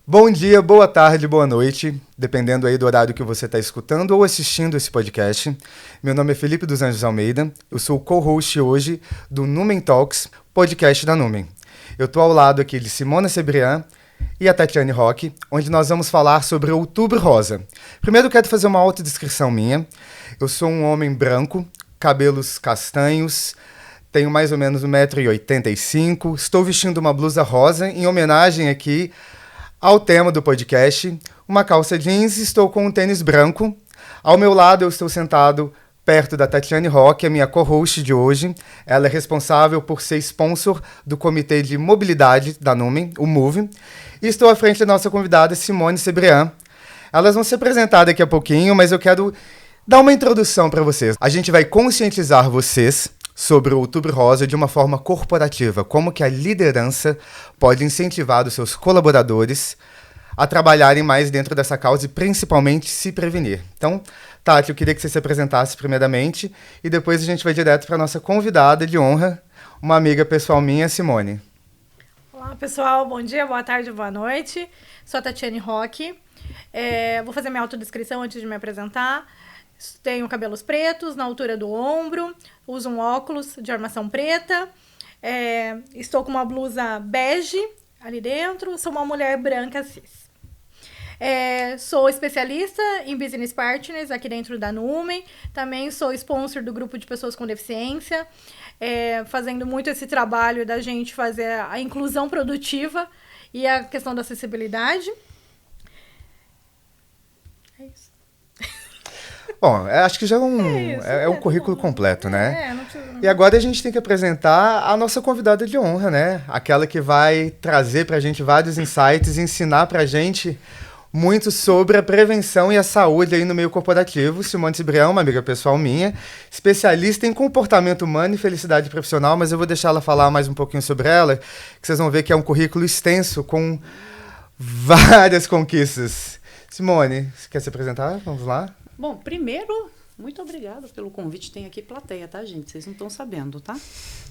Bom dia, boa tarde, boa noite, dependendo aí do horário que você está escutando ou assistindo esse podcast. Meu nome é Felipe dos Anjos Almeida, eu sou o co-host hoje do Numen Talks, podcast da Numen. Eu estou ao lado aqui de Simona Cebrián e a Tatiane Roque, onde nós vamos falar sobre Outubro Rosa. Primeiro eu quero fazer uma autodescrição minha. Eu sou um homem branco, cabelos castanhos, tenho mais ou menos 1,85 m, estou vestindo uma blusa rosa em homenagem aqui ao tema do podcast, uma calça jeans e estou com um tênis branco. Ao meu lado eu estou sentado perto da Tatiane Roque, a minha co-host de hoje. Ela é responsável por ser sponsor do Comitê de Mobilidade da Numen, o MOVE. E estou à frente da nossa convidada Simone Cebrián. Elas vão se apresentar daqui a pouquinho, mas eu quero dar uma introdução para vocês. A gente vai conscientizar vocês sobre o Outubro Rosa de uma forma corporativa, como que a liderança pode incentivar os seus colaboradores a trabalharem mais dentro dessa causa e principalmente se prevenir. Então, Tati, eu queria que você se apresentasse primeiramente e depois a gente vai direto para a nossa convidada de honra, uma amiga pessoal minha, Simone. Olá, pessoal. Bom dia, boa tarde, boa noite. Sou a Tatiane Roque. Vou fazer minha autodescrição antes de me apresentar. Tenho cabelos pretos, na altura do ombro, uso um óculos de armação preta, estou com uma blusa bege ali dentro, sou uma mulher branca cis. Sou especialista em Business Partners aqui dentro da Numen, também sou sponsor do grupo de pessoas com deficiência, fazendo muito esse trabalho da gente fazer a inclusão produtiva e a questão da acessibilidade. É isso. Bom, acho que já é um currículo completo, né? Não precisa... E agora a gente tem que apresentar a nossa convidada de honra, né? Aquela que vai trazer pra gente vários insights e ensinar pra gente muito sobre a prevenção e a saúde aí no meio corporativo. Simone Cebrián, uma amiga pessoal minha, especialista em comportamento humano e felicidade profissional, mas eu vou deixar ela falar mais um pouquinho sobre ela, que vocês vão ver que é um currículo extenso com várias conquistas. Simone, você quer se apresentar? Vamos lá. Bom, primeiro, muito obrigada pelo convite. Tem aqui plateia, tá, gente? Vocês não estão sabendo, tá?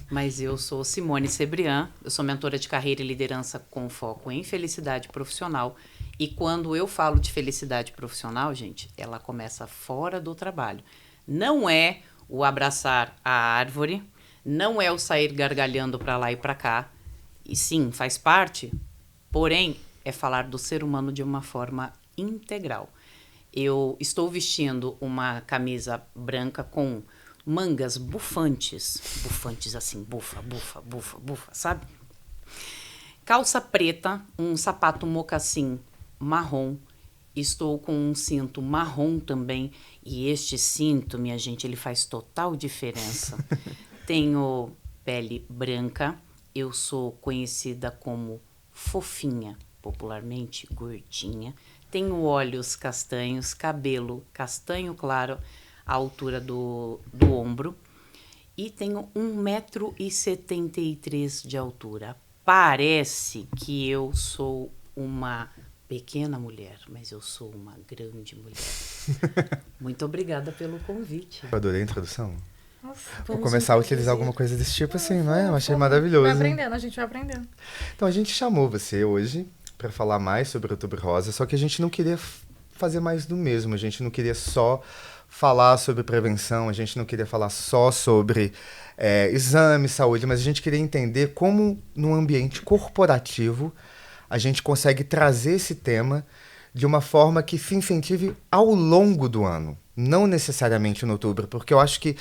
Mas eu sou Simone Cebrián, eu sou mentora de carreira e liderança com foco em felicidade profissional. E quando eu falo de felicidade profissional, gente, ela começa fora do trabalho. Não é o abraçar a árvore, não é o sair gargalhando para lá e para cá. E sim, faz parte, porém, é falar do ser humano de uma forma integral. Eu estou vestindo uma camisa branca com mangas bufantes assim, bufa, sabe? Calça preta, um sapato mocassim marrom, estou com um cinto marrom também, e este cinto, minha gente, ele faz total diferença. Tenho pele branca, eu sou conhecida como fofinha, popularmente gordinha. Tenho olhos castanhos, cabelo castanho claro, à altura do ombro. E tenho 1,73 m de altura. Parece que eu sou uma pequena mulher, mas eu sou uma grande mulher. Muito obrigada pelo convite. Eu adorei a introdução. Nossa, vou começar a utilizar alguma coisa desse tipo assim, não é? Eu achei maravilhoso. Vai aprendendo, a gente vai aprendendo. Então, a gente chamou você hoje para falar mais sobre o Outubro Rosa, só que a gente não queria fazer mais do mesmo, a gente não queria só falar sobre prevenção, a gente não queria falar só sobre exame, saúde, mas a gente queria entender como, num ambiente corporativo, a gente consegue trazer esse tema de uma forma que se incentive ao longo do ano, não necessariamente no outubro, porque eu acho que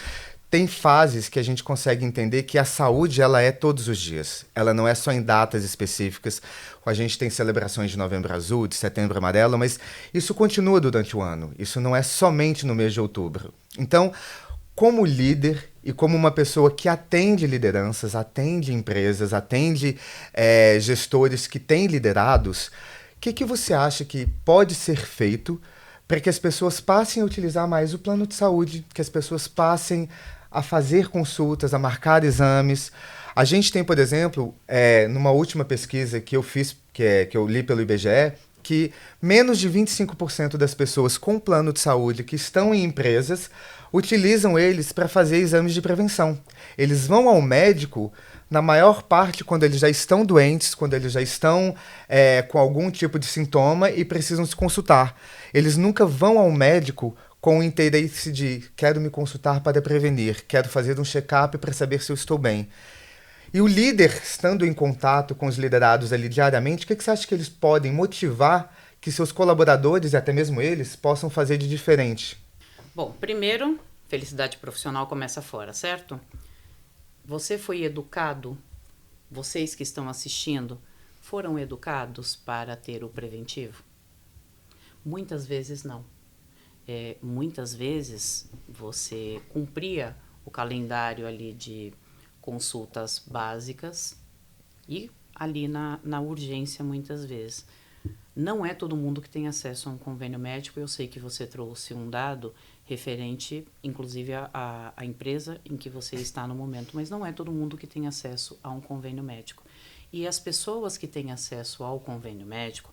tem fases que a gente consegue entender que a saúde, ela é todos os dias. Ela não é só em datas específicas. A gente tem celebrações de Novembro Azul, de Setembro Amarelo, mas isso continua durante o ano. Isso não é somente no mês de outubro. Então, como líder e como uma pessoa que atende lideranças, atende empresas, atende gestores que têm liderados, o que você acha que pode ser feito para que as pessoas passem a utilizar mais o plano de saúde, que as pessoas passem a fazer consultas, a marcar exames? A gente tem, por exemplo, numa última pesquisa que eu fiz, que eu li pelo IBGE, que menos de 25% das pessoas com plano de saúde que estão em empresas utilizam eles para fazer exames de prevenção. Eles vão ao médico na maior parte, quando eles já estão doentes, quando eles já estão com algum tipo de sintoma e precisam se consultar. Eles nunca vão ao médico com o interesse de quero me consultar para prevenir, quero fazer um check-up para saber se eu estou bem. E o líder, estando em contato com os liderados ali diariamente, o que você acha que eles podem motivar que seus colaboradores, e até mesmo eles, possam fazer de diferente? Bom, primeiro, felicidade profissional começa fora, certo? Você foi educado, vocês que estão assistindo, foram educados para ter o preventivo? Muitas vezes não. Muitas vezes você cumpria o calendário ali de consultas básicas e ali na urgência muitas vezes. Não é todo mundo que tem acesso a um convênio médico. Eu sei que você trouxe um dado referente, inclusive, à empresa em que você está no momento, mas não é todo mundo que tem acesso a um convênio médico. E as pessoas que têm acesso ao convênio médico,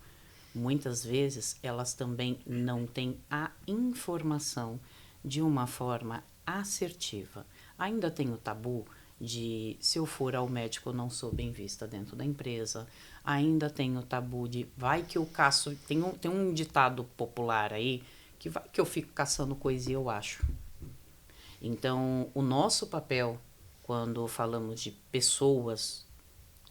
muitas vezes, elas também não têm a informação de uma forma assertiva. Ainda tem o tabu de se eu for ao médico eu não sou bem vista dentro da empresa. Ainda tem o tabu de vai que eu caço. Tem um ditado popular aí que eu fico caçando coisa e eu acho. Então, o nosso papel, quando falamos de pessoas,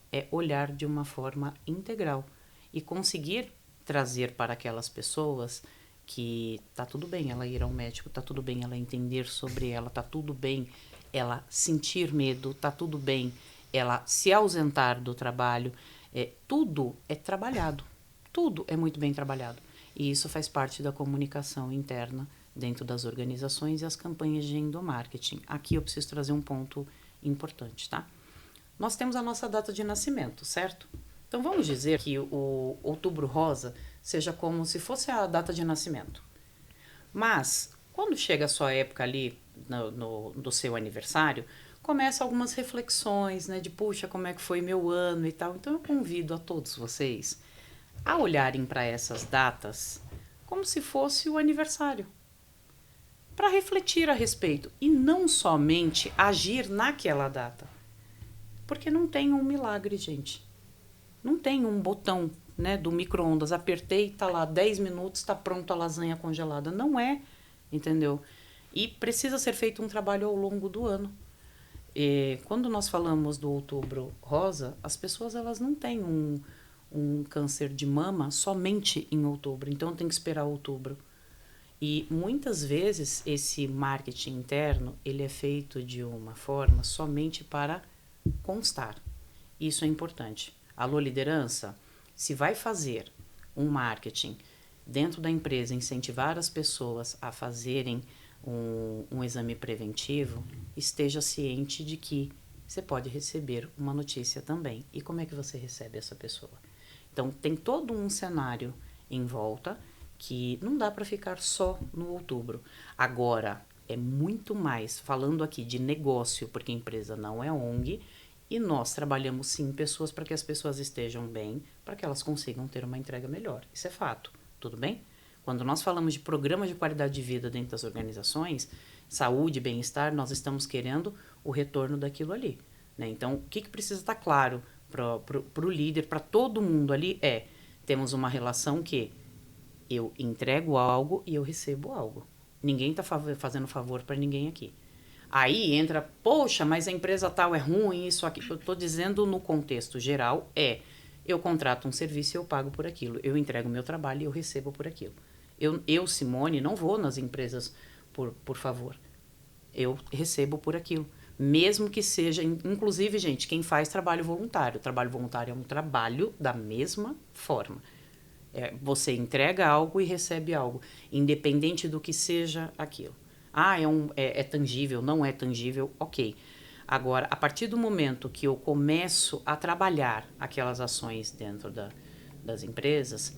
é olhar de uma forma integral e conseguir trazer para aquelas pessoas que tá tudo bem ela ir ao médico, tá tudo bem ela entender sobre ela, tá tudo bem ela sentir medo, tá tudo bem ela se ausentar do trabalho. Tudo é trabalhado, tudo é muito bem trabalhado. E isso faz parte da comunicação interna dentro das organizações e as campanhas de endomarketing. Aqui eu preciso trazer um ponto importante, tá? Nós temos a nossa data de nascimento, certo? Então vamos dizer que o Outubro Rosa seja como se fosse a data de nascimento. Mas, quando chega a sua época ali, do seu aniversário, começam algumas reflexões, né? De, puxa, como é que foi meu ano e tal. Então eu convido a todos vocês a olharem para essas datas como se fosse o aniversário, para refletir a respeito e não somente agir naquela data, porque não tem um milagre, gente, não tem um botão, né, do micro-ondas, apertei, tá lá 10 minutos, tá pronto a lasanha congelada, não é, entendeu? E precisa ser feito um trabalho ao longo do ano. Quando nós falamos do Outubro Rosa, as pessoas elas não têm um câncer de mama somente em outubro, então tem que esperar outubro. E muitas vezes esse marketing interno ele é feito de uma forma somente para constar. Isso é importante. Alô, liderança, se vai fazer um marketing dentro da empresa, incentivar as pessoas a fazerem um exame preventivo, esteja ciente de que você pode receber uma notícia também. E como é que você recebe essa pessoa? Então, tem todo um cenário em volta que não dá para ficar só no outubro. Agora, é muito mais, falando aqui de negócio, porque a empresa não é ONG, e nós trabalhamos sim pessoas para que as pessoas estejam bem, para que elas consigam ter uma entrega melhor. Isso é fato, tudo bem? Quando nós falamos de programas de qualidade de vida dentro das organizações, saúde, bem-estar, nós estamos querendo o retorno daquilo ali, né? Então, o que precisa estar claro para o líder, para todo mundo ali temos uma relação que eu entrego algo e eu recebo algo. Ninguém está fazendo favor para ninguém aqui. Aí entra, poxa, mas a empresa tal é ruim, isso aqui. Eu estou dizendo no contexto geral, eu contrato um serviço e eu pago por aquilo. Eu entrego o meu trabalho e eu recebo por aquilo. Eu, Simone, não vou nas empresas por favor. Eu recebo por aquilo. Mesmo que seja, inclusive, gente, quem faz trabalho voluntário. Trabalho voluntário é um trabalho da mesma forma. Você entrega algo e recebe algo, independente do que seja aquilo. É tangível, não é tangível, ok. Agora, a partir do momento que eu começo a trabalhar aquelas ações dentro das empresas,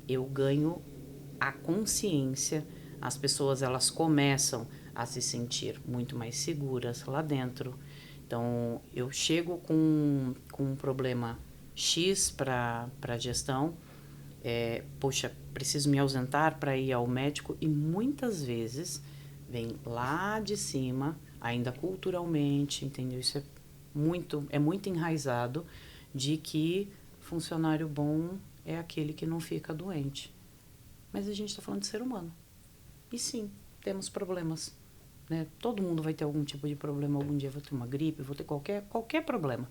eu ganho a consciência, as pessoas elas começam a se sentir muito mais seguras lá dentro. Então, eu chego com um problema X para a gestão, poxa, preciso me ausentar para ir ao médico, e muitas vezes vem lá de cima, ainda culturalmente, entendeu? Isso é muito enraizado de que funcionário bom é aquele que não fica doente. Mas a gente está falando de ser humano. E sim, temos problemas. Né? Todo mundo vai ter algum tipo de problema, algum dia vou ter uma gripe, vou ter qualquer problema.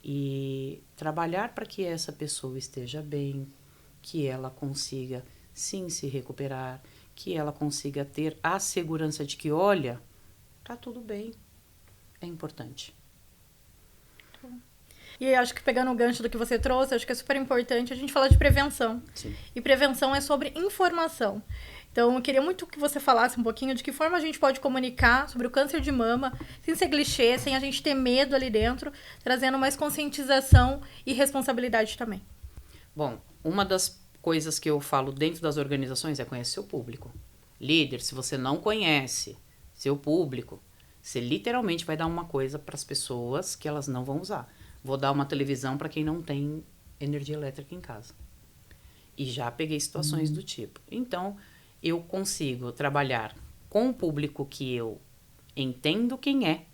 E trabalhar para que essa pessoa esteja bem, que ela consiga sim se recuperar, que ela consiga ter a segurança de que, olha, tá tudo bem, é importante. E acho que pegando o gancho do que você trouxe, acho que é super importante a gente falar de prevenção. Sim. E prevenção é sobre informação. Então, eu queria muito que você falasse um pouquinho de que forma a gente pode comunicar sobre o câncer de mama, sem ser clichê, sem a gente ter medo ali dentro, trazendo mais conscientização e responsabilidade também. Bom, uma das coisas que eu falo dentro das organizações é conhecer seu público. Líder, se você não conhece seu público, você literalmente vai dar uma coisa para as pessoas que elas não vão usar. Vou dar uma televisão para quem não tem energia elétrica em casa. E já peguei situações do tipo. Então, eu consigo trabalhar com o público que eu entendo quem é,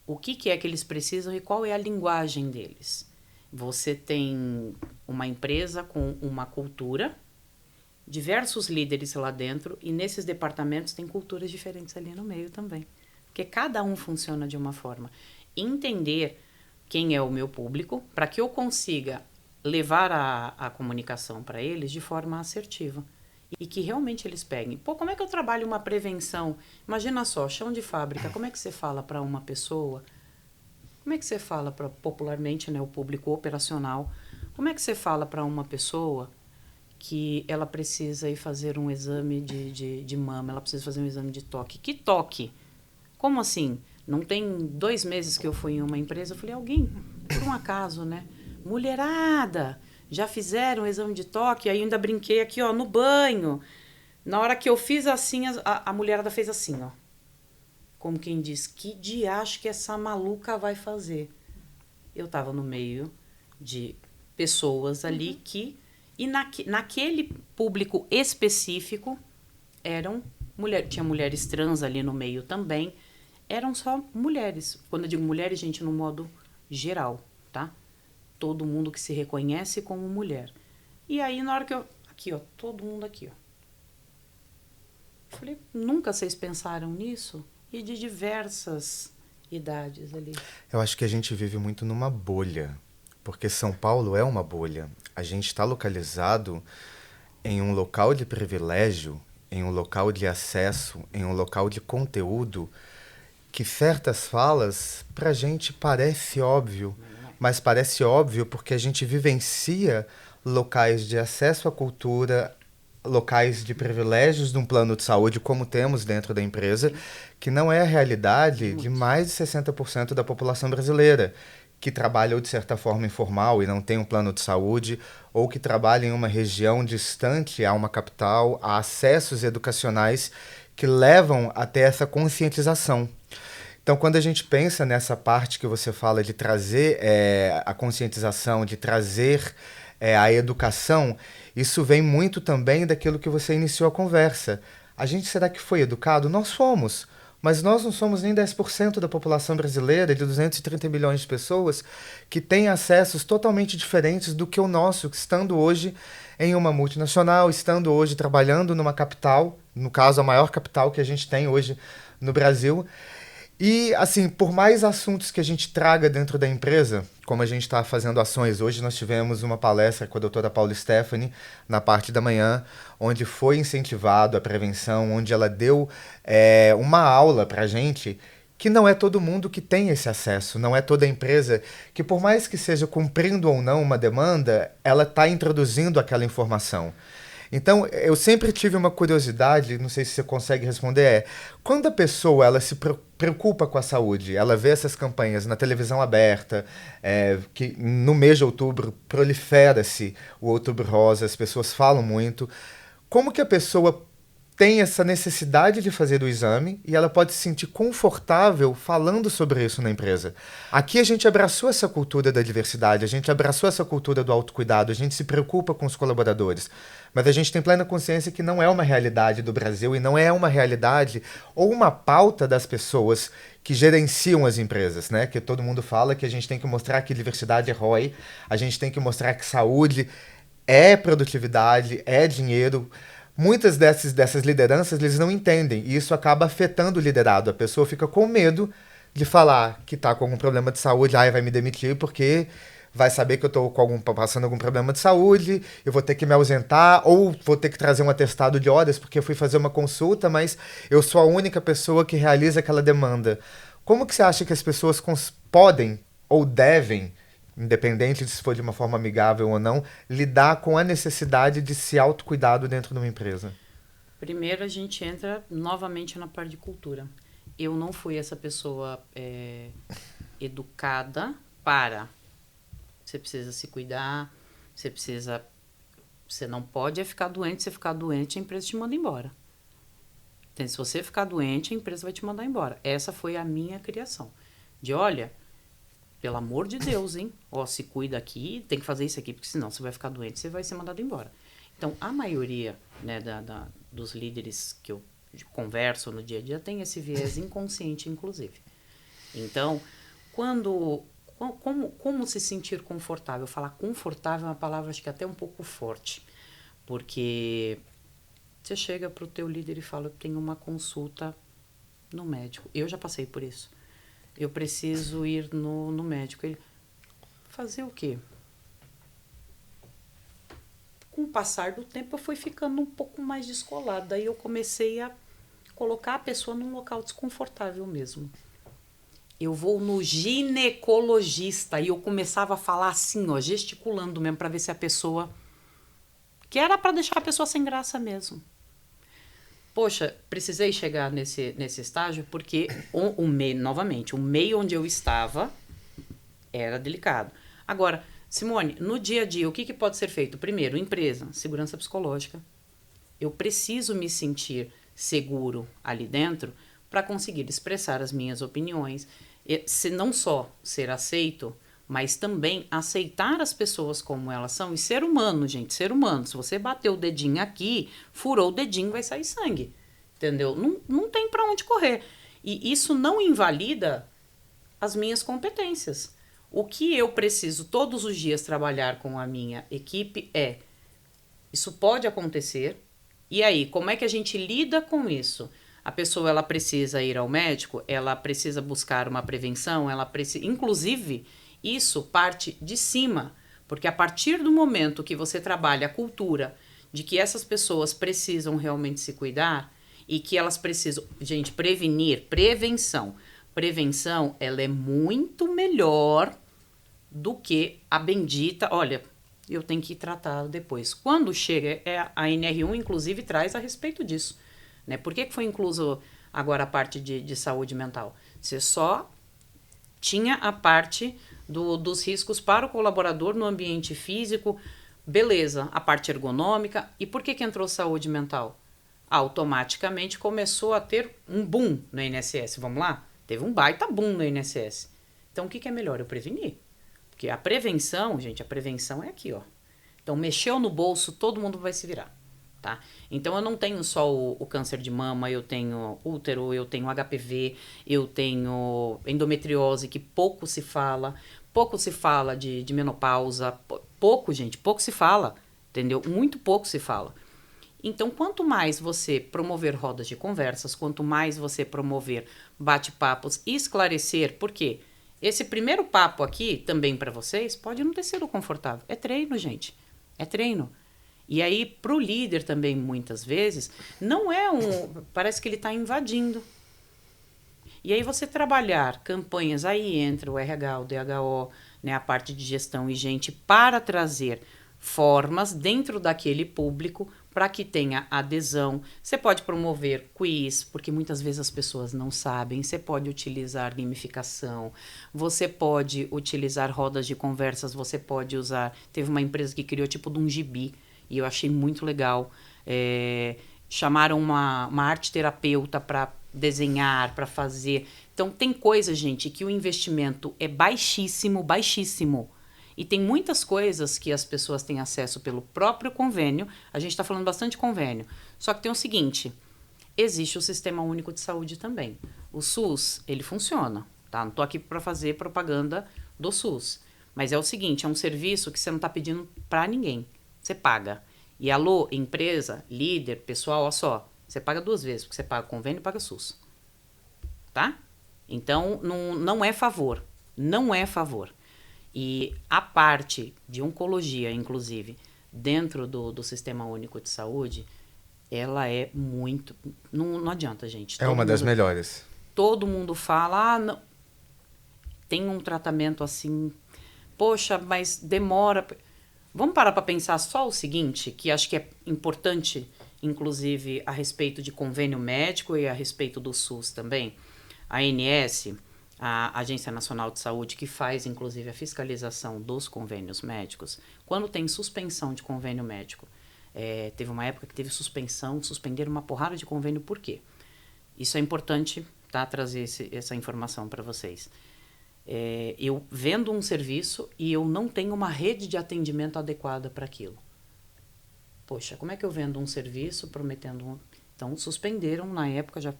o que é que eles precisam e qual é a linguagem deles. Você tem uma empresa com uma cultura, diversos líderes lá dentro, e nesses departamentos tem culturas diferentes ali no meio também. Porque cada um funciona de uma forma. Entender quem é o meu público, para que eu consiga levar a comunicação para eles de forma assertiva. E que realmente eles peguem. Pô, como é que eu trabalho uma prevenção? Imagina só, chão de fábrica, como é que você fala para uma pessoa? Como é que você fala para, popularmente, né, o público operacional, como é que você fala para uma pessoa que ela precisa ir fazer um exame de mama, ela precisa fazer um exame de toque? Que toque? Como assim? Não tem 2 meses que eu fui em uma empresa, eu falei, alguém, por um acaso, né? Mulherada, já fizeram o exame de toque? Aí eu ainda brinquei aqui, ó, no banho. Na hora que eu fiz assim, a mulherada fez assim, ó. Como quem diz, que diacho que essa maluca vai fazer? Eu tava no meio de pessoas ali que... E naquele público específico, tinha mulheres trans ali no meio também, eram só mulheres. Quando eu digo mulheres, gente, no modo geral, tá? Todo mundo que se reconhece como mulher. E aí, na hora que eu... Aqui, ó, todo mundo aqui, ó. Eu falei, nunca vocês pensaram nisso? E de diversas idades ali. Eu acho que a gente vive muito numa bolha, porque São Paulo é uma bolha. A gente está localizado em um local de privilégio, em um local de acesso, em um local de conteúdo, que certas falas, pra gente parece óbvio, mas parece óbvio porque a gente vivencia locais de acesso à cultura, locais de privilégios de um plano de saúde, como temos dentro da empresa, que não é a realidade de mais de 60% da população brasileira, que trabalha ou de certa forma informal e não tem um plano de saúde, ou que trabalha em uma região distante a uma capital, a acessos educacionais que levam até essa conscientização. Então, quando a gente pensa nessa parte que você fala de trazer a conscientização, de trazer a educação, isso vem muito também daquilo que você iniciou a conversa. A gente, será que foi educado? Nós fomos, mas nós não somos nem 10% da população brasileira, de 230 milhões de pessoas, que tem acessos totalmente diferentes do que o nosso, estando hoje em uma multinacional, estando hoje trabalhando numa capital, no caso a maior capital que a gente tem hoje no Brasil. E, assim, por mais assuntos que a gente traga dentro da empresa, como a gente está fazendo ações, hoje nós tivemos uma palestra com a doutora Paula Stephanie, na parte da manhã, onde foi incentivado a prevenção, onde ela deu uma aula para a gente, que não é todo mundo que tem esse acesso, não é toda empresa que, por mais que seja cumprindo ou não uma demanda, ela está introduzindo aquela informação. Então, eu sempre tive uma curiosidade, não sei se você consegue responder, quando a pessoa ela se preocupa com a saúde, ela vê essas campanhas na televisão aberta, que no mês de outubro prolifera-se o Outubro Rosa, as pessoas falam muito, como que a pessoa tem essa necessidade de fazer o exame e ela pode se sentir confortável falando sobre isso na empresa. Aqui a gente abraçou essa cultura da diversidade, a gente abraçou essa cultura do autocuidado, a gente se preocupa com os colaboradores. Mas a gente tem plena consciência que não é uma realidade do Brasil e não é uma realidade ou uma pauta das pessoas que gerenciam as empresas, né? Que todo mundo fala que a gente tem que mostrar que diversidade é ROI, a gente tem que mostrar que saúde é produtividade, é dinheiro. Muitas dessas lideranças, eles não entendem, e isso acaba afetando o liderado. A pessoa fica com medo de falar que está com algum problema de saúde, vai me demitir porque vai saber que eu estou passando algum problema de saúde, eu vou ter que me ausentar, ou vou ter que trazer um atestado de horas porque eu fui fazer uma consulta, mas eu sou a única pessoa que realiza aquela demanda. Como que você acha que as pessoas podem ou devem, independente de se for de uma forma amigável ou não, lidar com a necessidade de se autocuidado dentro de uma empresa? Primeiro, a gente entra novamente na parte de cultura. Eu não fui essa pessoa educada para... Você precisa se cuidar, você não pode ficar doente. Se ficar doente, a empresa te manda embora. Então, se você ficar doente, a empresa vai te mandar embora. Essa foi a minha criação. Olha... Pelo amor de Deus, hein? Se cuida aqui, tem que fazer isso aqui, porque senão você vai ficar doente, você vai ser mandado embora. Então, a maioria, né, dos líderes que eu converso no dia a dia tem esse viés inconsciente, inclusive. Então, como se sentir confortável? Falar confortável é uma palavra, acho que até um pouco forte, porque você chega para o teu líder e fala, eu tenho uma consulta no médico. Eu já passei por isso. Eu preciso ir no médico. Ele, fazer o quê? Com o passar do tempo, eu fui ficando um pouco mais descolada. Daí eu comecei a colocar a pessoa num local desconfortável mesmo. Eu vou no ginecologista e eu começava a falar assim, gesticulando mesmo, para ver se a pessoa... Que era para deixar a pessoa sem graça mesmo. Poxa, precisei chegar nesse estágio porque, novamente, o meio onde eu estava era delicado. Agora, Simone, no dia a dia, o que pode ser feito? Primeiro, empresa, segurança psicológica. Eu preciso me sentir seguro ali dentro para conseguir expressar as minhas opiniões. Se não só ser aceito, mas também aceitar as pessoas como elas são. E ser humano, gente, ser humano. Se você bater o dedinho aqui, furou o dedinho, vai sair sangue. Entendeu? Não tem para onde correr. E isso não invalida as minhas competências. O que eu preciso todos os dias trabalhar com a minha equipe isso pode acontecer. E aí, como é que a gente lida com isso? A pessoa, ela precisa ir ao médico, ela precisa buscar uma prevenção, ela precisa... Inclusive... Isso parte de cima, porque a partir do momento que você trabalha a cultura de que essas pessoas precisam realmente se cuidar e que elas precisam, gente, prevenção. Prevenção, ela é muito melhor do que a bendita, olha, eu tenho que tratar depois. Quando chega, a NR1, inclusive, traz a respeito disso. Né? Por que foi incluso agora a parte de saúde mental? Você só tinha a parte... dos riscos para o colaborador no ambiente físico, beleza, a parte ergonômica. E por que entrou saúde mental? Automaticamente começou a ter um boom no INSS, vamos lá? Teve um baita boom no INSS. Então, o que é melhor? Eu prevenir. Porque a prevenção, gente, a prevenção é aqui, Então, mexeu no bolso, todo mundo vai se virar, tá? Então, eu não tenho só o câncer de mama, eu tenho útero, eu tenho HPV, eu tenho endometriose, que pouco se fala de menopausa, pouco se fala, entendeu? Muito pouco se fala. Então, quanto mais você promover rodas de conversas, quanto mais você promover bate-papos, esclarecer, porque esse primeiro papo aqui, também para vocês, pode não ter sido confortável. É treino, gente, é treino. E aí, pro líder também, muitas vezes, não é parece que ele está invadindo. E aí você trabalhar campanhas, aí entra o RH, o DHO, né, a parte de gestão e gente, para trazer formas dentro daquele público para que tenha adesão. Você pode promover quiz, porque muitas vezes as pessoas não sabem. Você pode utilizar gamificação, você pode utilizar rodas de conversas, você pode usar... Teve uma empresa que criou tipo de um gibi, e eu achei muito legal. chamaram uma arte terapeuta para desenhar, para fazer. Então, tem coisa, gente, que o investimento é baixíssimo, baixíssimo. E tem muitas coisas que as pessoas têm acesso pelo próprio convênio. A gente está falando bastante de convênio. Só que tem o seguinte, existe o Sistema Único de Saúde também. O SUS, ele funciona, tá? Não estou aqui para fazer propaganda do SUS. Mas é o seguinte, é um serviço que você não está pedindo para ninguém. Você paga. E alô, empresa, líder, pessoal, olha só. Você paga 2 vezes, porque você paga convênio e paga SUS. Tá? Então, não é favor. Não é favor. E a parte de oncologia, inclusive, dentro do Sistema Único de Saúde, ela é muito... Não adianta, gente. É uma das melhores. Todo mundo fala, não, tem um tratamento assim, poxa, mas demora. Vamos parar para pensar só o seguinte, que acho que é importante, inclusive, a respeito de convênio médico e a respeito do SUS também. A ANS, a Agência Nacional de Saúde, que faz, inclusive, a fiscalização dos convênios médicos, quando tem suspensão de convênio médico, teve uma época que teve suspenderam uma porrada de convênio, por quê? Isso é importante, tá, trazer essa informação para vocês. Eu vendo um serviço e eu não tenho uma rede de atendimento adequada para aquilo. Poxa, como é que eu vendo um serviço prometendo... Então, suspenderam, na época já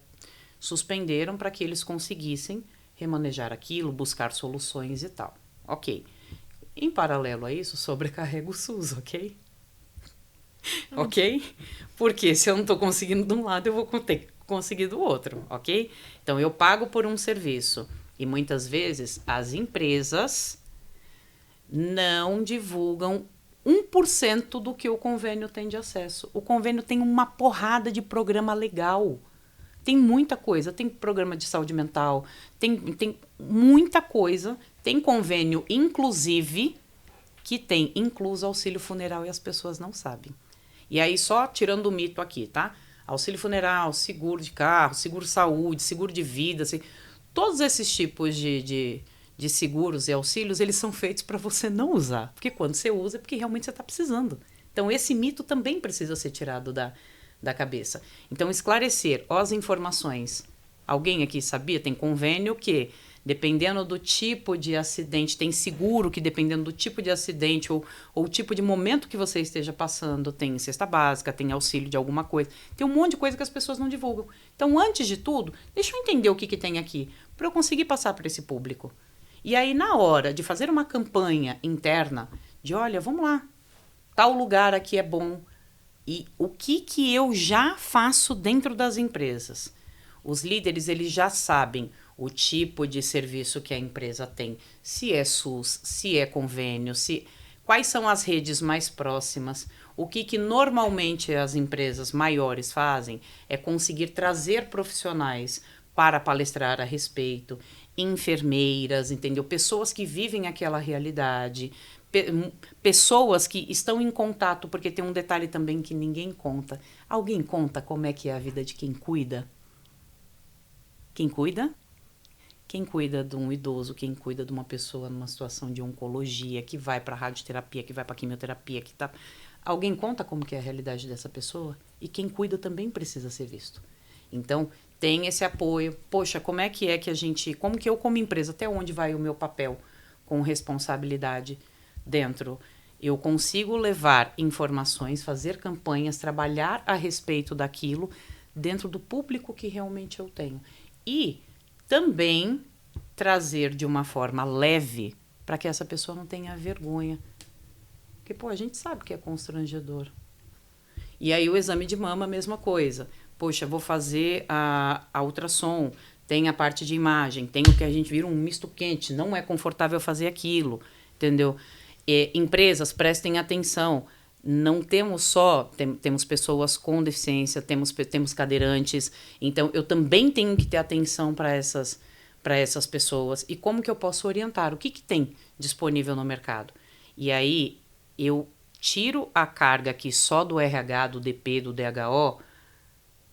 suspenderam para que eles conseguissem remanejar aquilo, buscar soluções e tal. Ok. Em paralelo a isso, sobrecarrega o SUS, ok? Ok? Porque se eu não estou conseguindo de um lado, eu vou ter que conseguir do outro, ok? Então, eu pago por um serviço e muitas vezes as empresas não divulgam 1% do que o convênio tem de acesso. O convênio tem uma porrada de programa legal. Tem muita coisa. Tem programa de saúde mental, tem muita coisa. Tem convênio, inclusive, que tem incluso auxílio funeral e as pessoas não sabem. E aí, só tirando o mito aqui, tá? Auxílio funeral, seguro de carro, seguro saúde, seguro de vida, assim, todos esses tipos de seguros e auxílios, eles são feitos para você não usar. Porque quando você usa, é porque realmente você está precisando. Então, esse mito também precisa ser tirado da cabeça. Então, esclarecer as informações. Alguém aqui sabia? Tem convênio que, dependendo do tipo de acidente, tem seguro que, dependendo do tipo de acidente ou o tipo de momento que você esteja passando, tem cesta básica, tem auxílio de alguma coisa. Tem um monte de coisa que as pessoas não divulgam. Então, antes de tudo, deixa eu entender o que tem aqui, para eu conseguir passar para esse público. E aí, na hora de fazer uma campanha interna, de olha, vamos lá, tal lugar aqui é bom. E o que eu já faço dentro das empresas? Os líderes, eles já sabem o tipo de serviço que a empresa tem, se é SUS, se é convênio, quais são as redes mais próximas. O que normalmente as empresas maiores fazem é conseguir trazer profissionais para palestrar a respeito, enfermeiras, entendeu? Pessoas que vivem aquela realidade, pessoas que estão em contato, porque tem um detalhe também que ninguém conta. Alguém conta como é que é a vida de quem cuida? Quem cuida? Quem cuida de um idoso, quem cuida de uma pessoa numa situação de oncologia, que vai para a radioterapia, que vai para a quimioterapia, que tá... Alguém conta como que é a realidade dessa pessoa? E quem cuida também precisa ser visto. Então, tem esse apoio. Poxa, como é que a gente... Como que eu, como empresa, até onde vai o meu papel com responsabilidade dentro? Eu consigo levar informações, fazer campanhas, trabalhar a respeito daquilo dentro do público que realmente eu tenho. E também trazer de uma forma leve para que essa pessoa não tenha vergonha. Porque, pô, a gente sabe que é constrangedor. E aí o exame de mama, a mesma coisa. Poxa, vou fazer a ultrassom, tem a parte de imagem, tem o que a gente vira um misto quente, não é confortável fazer aquilo, entendeu? Empresas, prestem atenção. Não temos só, temos pessoas com deficiência, temos cadeirantes, então eu também tenho que ter atenção para essas pessoas. E como que eu posso orientar? O que tem disponível no mercado? E aí eu tiro a carga aqui só do RH, do DP, do DHO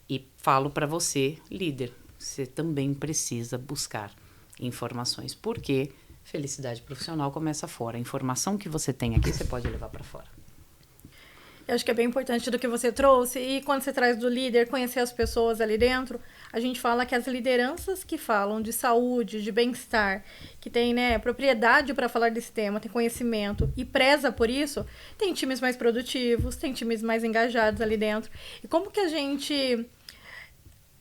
e falo para você, líder, você também precisa buscar informações, porque felicidade profissional começa fora. A informação que você tem aqui, você pode levar para fora. Eu acho que é bem importante do que você trouxe. E quando você traz do líder, conhecer as pessoas ali dentro, a gente fala que as lideranças que falam de saúde, de bem-estar, que tem, né, propriedade para falar desse tema, tem conhecimento e preza por isso, tem times mais produtivos, tem times mais engajados ali dentro. E como que a gente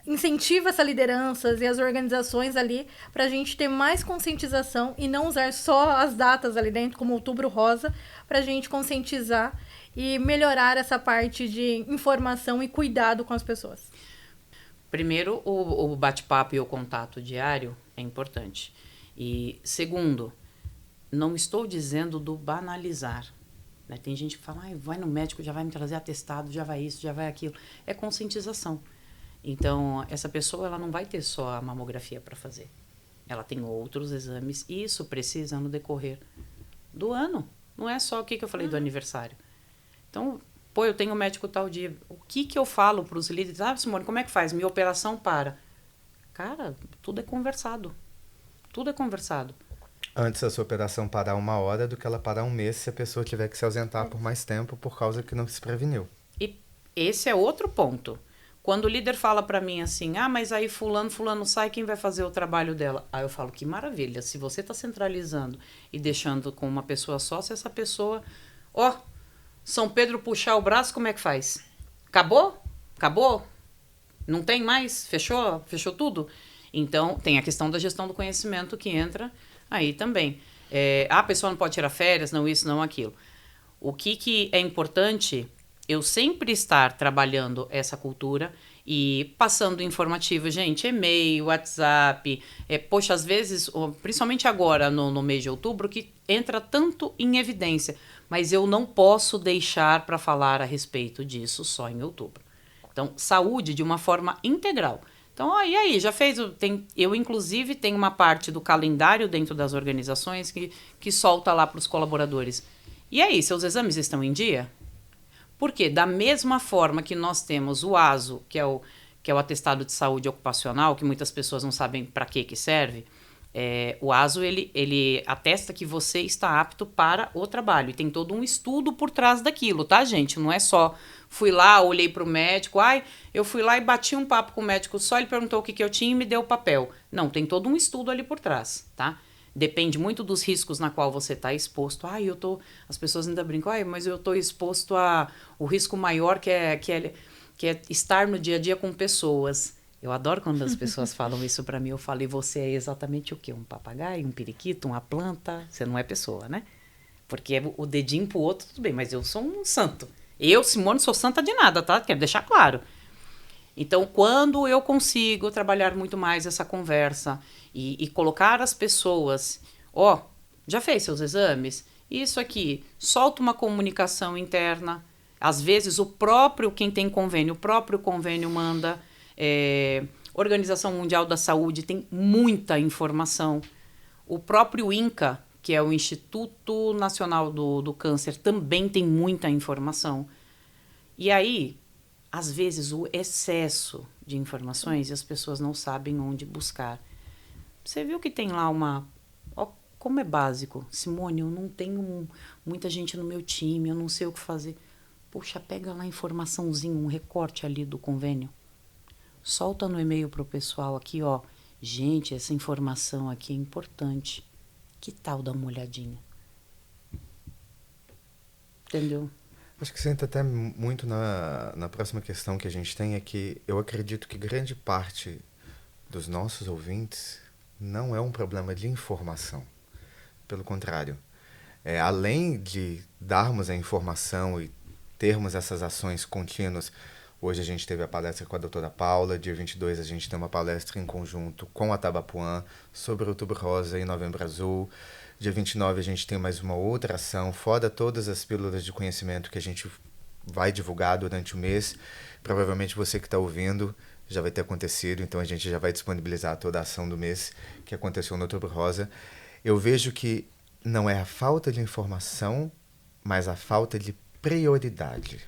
incentiva essas lideranças e as organizações ali para a gente ter mais conscientização e não usar só as datas ali dentro, como Outubro Rosa, para a gente conscientizar e melhorar essa parte de informação e cuidado com as pessoas. Primeiro, o bate-papo e o contato diário é importante. E segundo, não estou dizendo do banalizar. Né? Tem gente que fala, vai no médico, já vai me trazer atestado, já vai isso, já vai aquilo. É conscientização. Então, essa pessoa ela não vai ter só a mamografia para fazer. Ela tem outros exames e isso precisa no decorrer do ano. Não é só o que eu falei do aniversário. Então, eu tenho um médico tal dia. O que eu falo para os líderes? Simone, como é que faz? Minha operação para. Cara, tudo é conversado. Tudo é conversado. Antes a sua operação parar 1 hora do que ela parar 1 mês se a pessoa tiver que se ausentar por mais tempo por causa que não se preveniu. E esse é outro ponto. Quando o líder fala para mim assim, mas aí fulano sai, quem vai fazer o trabalho dela? Aí eu falo, que maravilha, se você está centralizando e deixando com uma pessoa só, se essa pessoa, São Pedro puxar o braço, como é que faz? Acabou? Acabou? Não tem mais? Fechou? Fechou tudo? Então, tem a questão da gestão do conhecimento que entra aí também. A pessoa não pode tirar férias, não isso, não aquilo. O que é importante... Eu sempre estar trabalhando essa cultura e passando informativo, gente, e-mail, WhatsApp. Às vezes, principalmente agora no mês de outubro, que entra tanto em evidência. Mas eu não posso deixar para falar a respeito disso só em outubro. Então, saúde de uma forma integral. Então, e aí, já fez? Eu, inclusive, tenho uma parte do calendário dentro das organizações que solta lá para os colaboradores. E aí, seus exames estão em dia? Porque da mesma forma que nós temos o ASO, que é o atestado de saúde ocupacional, que muitas pessoas não sabem para que serve, o ASO ele atesta que você está apto para o trabalho. E tem todo um estudo por trás daquilo, tá, gente? Não é só fui lá, olhei para o médico, eu fui lá e bati um papo com o médico só, ele perguntou o que eu tinha e me deu o papel. Não, tem todo um estudo ali por trás, tá? Depende muito dos riscos na qual você está exposto. As pessoas ainda brincam, mas eu estou exposto o risco maior que é estar no dia a dia com pessoas. Eu adoro quando as pessoas falam isso para mim. Eu falo, e você é exatamente o quê? Um papagaio, um periquito, uma planta? Você não é pessoa, né? Porque o dedinho pro outro, tudo bem, mas eu sou um santo. Eu, Simone, sou santa de nada, tá? Quero deixar claro. Então, quando eu consigo trabalhar muito mais essa conversa e colocar as pessoas, já fez seus exames? Isso aqui, solta uma comunicação interna. Às vezes, quem tem convênio, o próprio convênio manda. Organização Mundial da Saúde tem muita informação. O próprio INCA, que é o Instituto Nacional do Câncer, também tem muita informação. E aí... Às vezes, o excesso de informações e as pessoas não sabem onde buscar. Você viu que tem lá como é básico. Simone, eu não tenho muita gente no meu time, eu não sei o que fazer. Poxa, pega lá a informaçãozinha, um recorte ali do convênio. Solta no e-mail para o pessoal aqui, gente, essa informação aqui é importante. Que tal dar uma olhadinha? Entendeu? Acho que você entra até muito na próxima questão que a gente tem, é que eu acredito que grande parte dos nossos ouvintes não é um problema de informação. Pelo contrário, além de darmos a informação e termos essas ações contínuas, hoje a gente teve a palestra com a doutora Paula, dia 22 a gente tem uma palestra em conjunto com a Tabapuã sobre o Outubro Rosa e Novembro Azul. Dia 29 a gente tem mais uma outra ação, fora todas as pílulas de conhecimento que a gente vai divulgar durante o mês. Provavelmente você que está ouvindo já vai ter acontecido, então a gente já vai disponibilizar toda a ação do mês que aconteceu no Outubro Rosa. Eu vejo que não é a falta de informação, mas a falta de prioridade.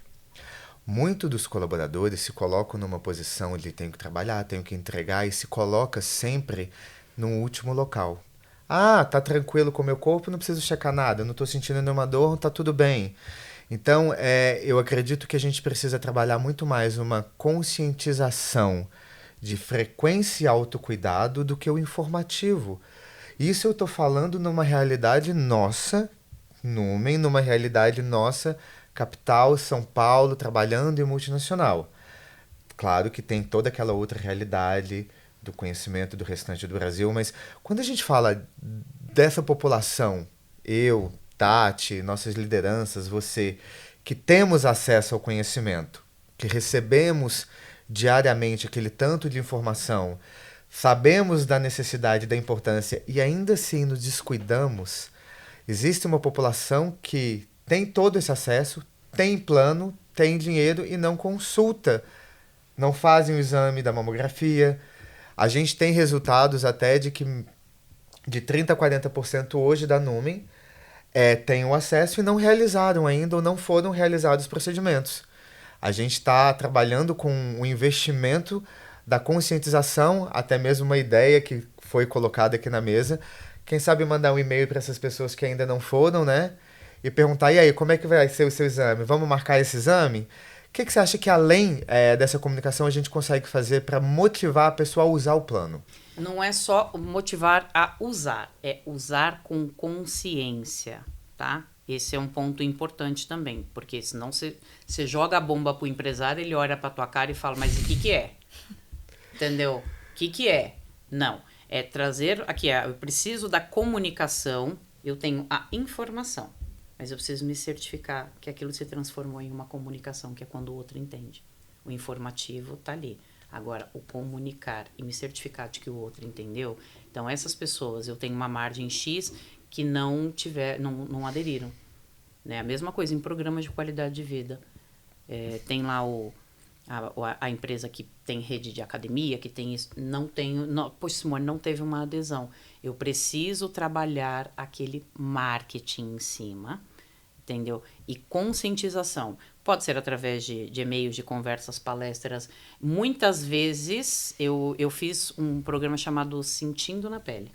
Muitos dos colaboradores se colocam numa posição de tenho que trabalhar, tenho que entregar, e se coloca sempre no último local. Tá tranquilo com o meu corpo, não preciso checar nada, não estou sentindo nenhuma dor, tá tudo bem. Então, eu acredito que a gente precisa trabalhar muito mais uma conscientização de frequência e autocuidado do que o informativo. Isso eu estou falando numa realidade nossa, Numen, numa realidade nossa, capital, São Paulo, trabalhando em multinacional. Claro que tem toda aquela outra realidade do conhecimento do restante do Brasil, mas quando a gente fala dessa população, eu, Tati, nossas lideranças, você, que temos acesso ao conhecimento, que recebemos diariamente aquele tanto de informação, sabemos da necessidade, da importância e ainda assim nos descuidamos, existe uma população que tem todo esse acesso, tem plano, tem dinheiro e não consulta, não fazem o exame da mamografia. A gente tem resultados até de que de 30% a 40% hoje da Numen têm o acesso e não realizaram ainda ou não foram realizados os procedimentos. A gente está trabalhando com o investimento da conscientização, até mesmo uma ideia que foi colocada aqui na mesa. Quem sabe mandar um e-mail para essas pessoas que ainda não foram, né? E perguntar, e aí, como é que vai ser o seu exame? Vamos marcar esse exame? O que você acha que além dessa comunicação a gente consegue fazer para motivar a pessoa a usar o plano? Não é só motivar a usar, é usar com consciência, tá? Esse é um ponto importante também, porque senão você joga a bomba pro empresário, ele olha pra tua cara e fala, mas o que é? Entendeu? O que é? Não, é trazer aqui, eu preciso da comunicação, eu tenho a informação, mas eu preciso me certificar que aquilo se transformou em uma comunicação, que é quando o outro entende. O informativo tá ali. Agora, o comunicar e me certificar de que o outro entendeu. Então, essas pessoas, eu tenho uma margem X que não não aderiram. Né? A mesma coisa em programas de qualidade de vida. Tem lá a empresa que tem rede de academia, que tem isso. Poxa, Simone, não teve uma adesão. Eu preciso trabalhar aquele marketing em cima, entendeu? E conscientização. Pode ser através de e-mails, de conversas, palestras. Muitas vezes eu fiz um programa chamado Sentindo na Pele.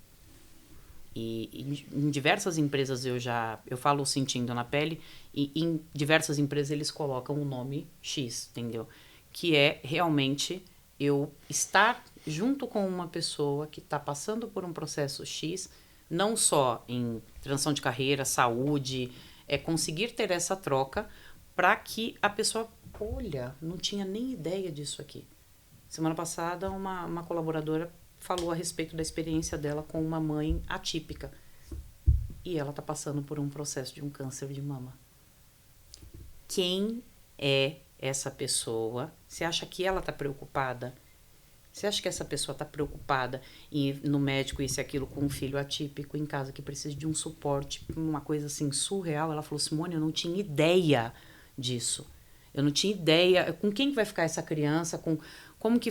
E em diversas empresas eu falo Sentindo na Pele, e em diversas empresas eles colocam o nome X, entendeu? Que é realmente eu estar junto com uma pessoa que está passando por um processo X, não só em transição de carreira, saúde, conseguir ter essa troca para que a pessoa, olha, não tinha nem ideia disso aqui. Semana passada, uma colaboradora falou a respeito da experiência dela com uma mãe atípica. E ela está passando por um processo de um câncer de mama. Quem é essa pessoa? Você acha que ela está preocupada? Você acha que essa pessoa está preocupada em ir no médico, isso e aquilo, com um filho atípico em casa que precisa de um suporte, uma coisa assim surreal? Ela falou, Simone, eu não tinha ideia disso. Eu não tinha ideia com quem vai ficar essa criança, como que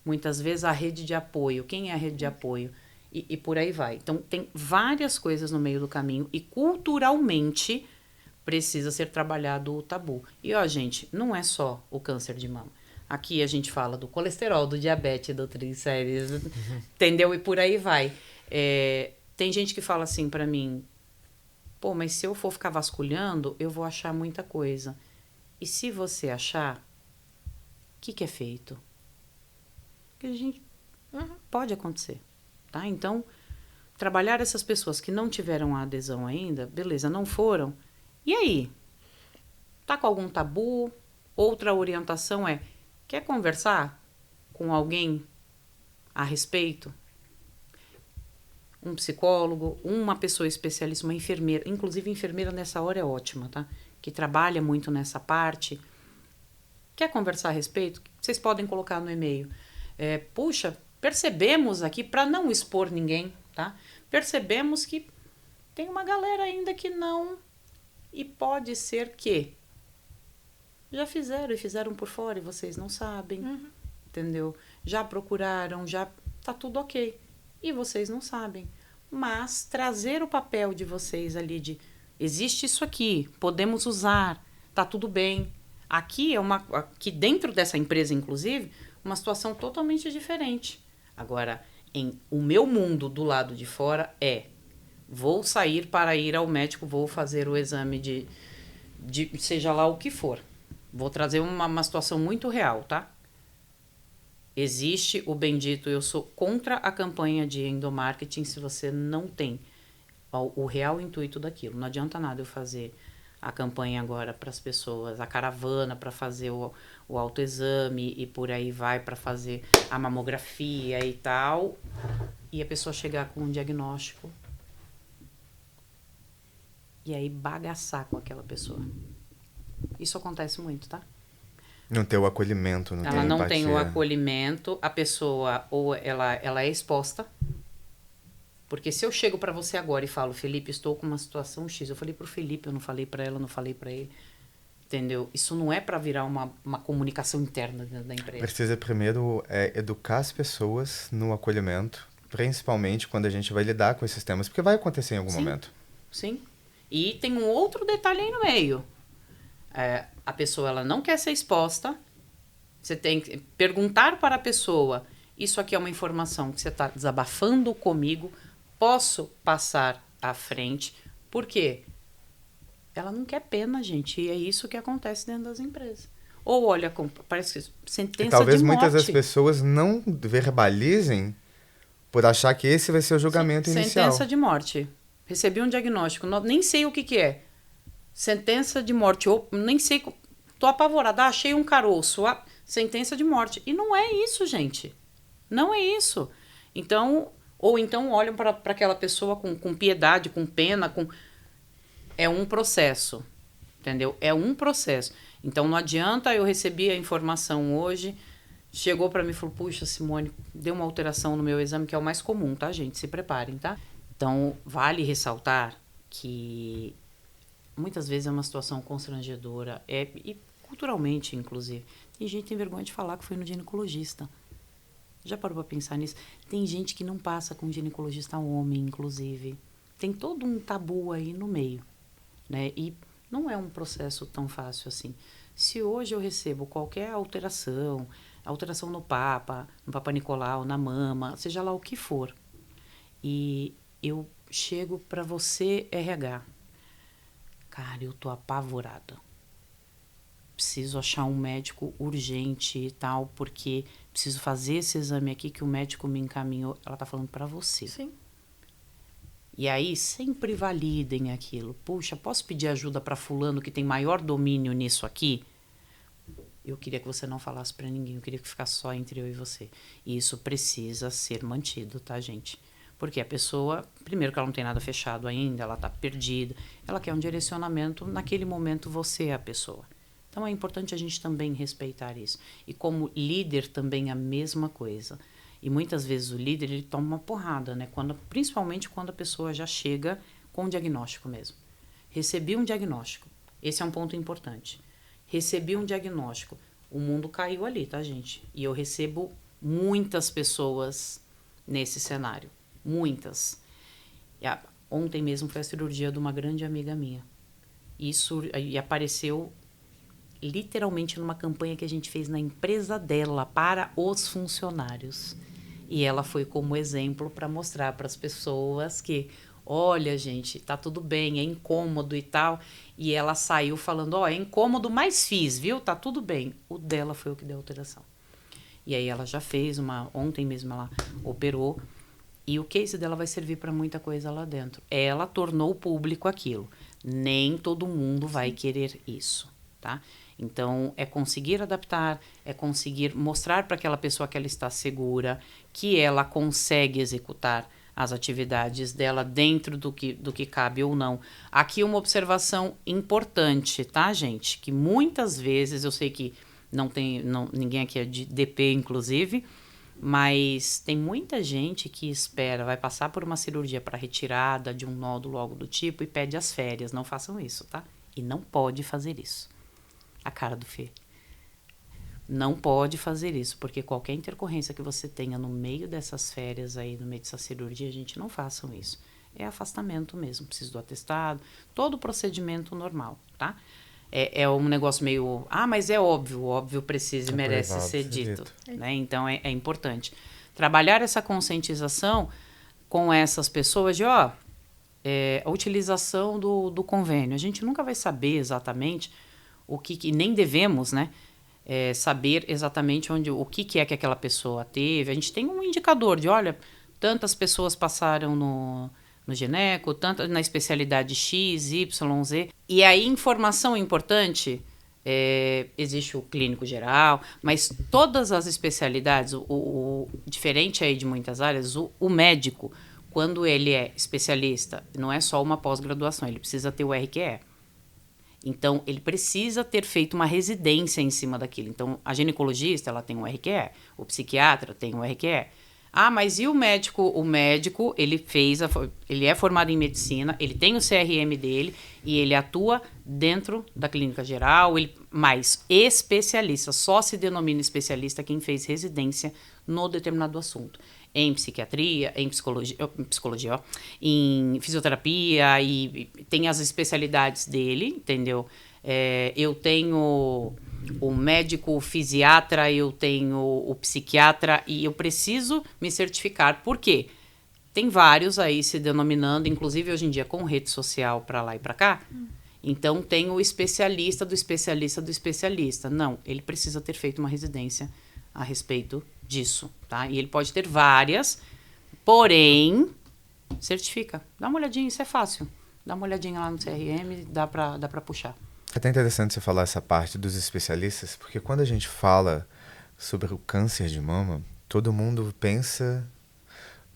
muitas vezes a rede de apoio, quem é a rede de apoio e por aí vai. Então tem várias coisas no meio do caminho e culturalmente precisa ser trabalhado o tabu. E ó, gente, não é só o câncer de mama. Aqui a gente fala do colesterol, do diabetes, do triglicérides, entendeu? E por aí vai. Tem gente que fala assim pra mim, pô, mas se eu for ficar vasculhando, eu vou achar muita coisa. E se você achar, o que é feito? Que a gente pode acontecer, tá? Então, trabalhar essas pessoas que não tiveram a adesão ainda, beleza, não foram. E aí? Tá com algum tabu? Outra orientação quer conversar com alguém a respeito? Um psicólogo, uma pessoa especialista, uma enfermeira. Inclusive, enfermeira nessa hora é ótima, tá? Que trabalha muito nessa parte. Quer conversar a respeito? Vocês podem colocar no e-mail. Puxa, percebemos aqui, para não expor ninguém, tá? Percebemos que tem uma galera ainda que não, e pode ser que já fizeram e fizeram por fora e vocês não sabem, entendeu? Já procuraram, já tá tudo ok, e vocês não sabem. Mas trazer o papel de vocês ali de, existe isso aqui, podemos usar, tá tudo bem. Aqui aqui dentro dessa empresa, inclusive, uma situação totalmente diferente. Agora, o meu mundo do lado de fora vou sair para ir ao médico, vou fazer o exame seja lá o que for. Vou trazer uma situação muito real, tá? Existe o bendito, eu sou contra a campanha de endomarketing se você não tem o real intuito daquilo. Não adianta nada eu fazer a campanha agora para as pessoas, a caravana para fazer o autoexame e por aí vai para fazer a mamografia e tal, e a pessoa chegar com um diagnóstico e aí bagaçar com aquela pessoa. Isso acontece muito, tá? Não ter o acolhimento, não ter Ela não empatia. tem o acolhimento, a pessoa ou ela é exposta. Porque se eu chego para você agora e falo, Felipe, estou com uma situação X, eu falei pro Felipe, eu não falei para ela, eu não falei para ele, entendeu? Isso não é para virar uma comunicação interna dentro da empresa. Precisa primeiro educar as pessoas no acolhimento, principalmente quando a gente vai lidar com esses temas, porque vai acontecer em algum momento. Sim. E tem um outro detalhe aí no meio. A pessoa ela não quer ser exposta, você tem que perguntar para a pessoa, isso aqui é uma informação que você está desabafando comigo, posso passar à frente? Por quê? Ela não quer pena, gente. E é isso que acontece dentro das empresas. Ou olha, parece que sentença E talvez de morte. muitas das pessoas não verbalizem por achar que esse vai ser o julgamento inicial. Sentença de morte. Recebi um diagnóstico, nem sei o que é. Sentença de morte. Ou nem sei, tô apavorada. Achei um caroço. Sentença de morte. E não é isso, gente. Não é isso. Então... Ou então olham para aquela pessoa com piedade, com pena, é um processo, entendeu? É um processo. Então não adianta eu receber a informação hoje, chegou para mim e falou, puxa, Simone, deu uma alteração no meu exame, que é o mais comum, tá, gente? Se preparem, tá? Então vale ressaltar que muitas vezes é uma situação constrangedora, e culturalmente, inclusive. Tem gente que tem vergonha de falar que foi no ginecologista. Já parou para pensar nisso? Tem gente que não passa com um ginecologista homem, inclusive. Tem todo um tabu aí no meio, né? E não é um processo tão fácil assim. Se hoje eu recebo qualquer alteração no Papa Nicolau, na mama, seja lá o que for, e eu chego para você, RH, cara, eu tô apavorada. Preciso achar um médico urgente e tal, porque preciso fazer esse exame aqui que o médico me encaminhou. Ela tá falando para você. Sim. E aí, sempre validem aquilo. Puxa, posso pedir ajuda para fulano que tem maior domínio nisso aqui? Eu queria que você não falasse para ninguém. Eu queria que ficasse só entre eu e você. E isso precisa ser mantido, tá, gente? Porque a pessoa, primeiro que ela não tem nada fechado ainda, ela tá perdida. Ela quer um direcionamento. Naquele momento, você é a pessoa. Então, é importante a gente também respeitar isso. E como líder também a mesma coisa. E muitas vezes o líder ele toma uma porrada, né? Principalmente quando a pessoa já chega com um diagnóstico mesmo. Recebi um diagnóstico. Esse é um ponto importante. Recebi um diagnóstico. O mundo caiu ali, tá, gente? E eu recebo muitas pessoas nesse cenário. Muitas. Ontem mesmo foi a cirurgia de uma grande amiga minha. E apareceu literalmente numa campanha que a gente fez na empresa dela para os funcionários. E ela foi como exemplo para mostrar para as pessoas que, olha, gente, tá tudo bem, é incômodo e tal. E ela saiu falando, é incômodo, mas fiz, viu? Tá tudo bem. O dela foi o que deu alteração. E aí ela já fez ontem mesmo ela operou. E o case dela vai servir para muita coisa lá dentro. Ela tornou público aquilo. Nem todo mundo vai querer isso, tá? Então, é conseguir adaptar, é conseguir mostrar para aquela pessoa que ela está segura, que ela consegue executar as atividades dela dentro do que cabe ou não. Aqui uma observação importante, tá, gente? Que muitas vezes, eu sei que ninguém aqui é de DP, inclusive, mas tem muita gente que espera, vai passar por uma cirurgia para retirada de um nódulo, algo do tipo, e pede as férias. Não façam isso, tá? E não pode fazer isso. A cara do Fê. Não pode fazer isso, porque qualquer intercorrência que você tenha no meio dessas férias aí, no meio dessa cirurgia, gente, não façam isso. É afastamento mesmo, precisa do atestado, todo o procedimento normal, tá? É um negócio meio, mas é óbvio, o óbvio precisa e merece ser dito, né? Então é importante. Trabalhar essa conscientização com essas pessoas de, a utilização do convênio. A gente nunca vai saber exatamente o que nem devemos, né? Saber exatamente o que é que aquela pessoa teve. A gente tem um indicador de, olha, tantas pessoas passaram no gineco, tanto na especialidade X, Y, Z. E aí, informação importante, existe o clínico geral, mas todas as especialidades, diferente aí de muitas áreas, o médico, quando ele é especialista, não é só uma pós-graduação, ele precisa ter o RQE. Então, ele precisa ter feito uma residência em cima daquilo. Então, a ginecologista, ela tem um RQE, o psiquiatra tem um RQE. Ah, mas e o médico? O médico, ele é formado em medicina, ele tem o CRM dele e ele atua dentro da clínica geral, mas especialista, só se denomina especialista quem fez residência no determinado assunto. Em psiquiatria, em psicologia, em fisioterapia, e tem as especialidades dele, entendeu? Eu tenho o médico fisiatra, eu tenho o psiquiatra, e eu preciso me certificar. Por quê? Tem vários aí se denominando, inclusive hoje em dia com rede social para lá e para cá. Então tem o especialista do especialista do especialista. Não, ele precisa ter feito uma residência a respeito disso, tá? E ele pode ter várias, porém, certifica. Dá uma olhadinha, isso é fácil. Dá uma olhadinha lá no CRM, dá pra puxar. É até interessante você falar essa parte dos especialistas, porque quando a gente fala sobre o câncer de mama, todo mundo pensa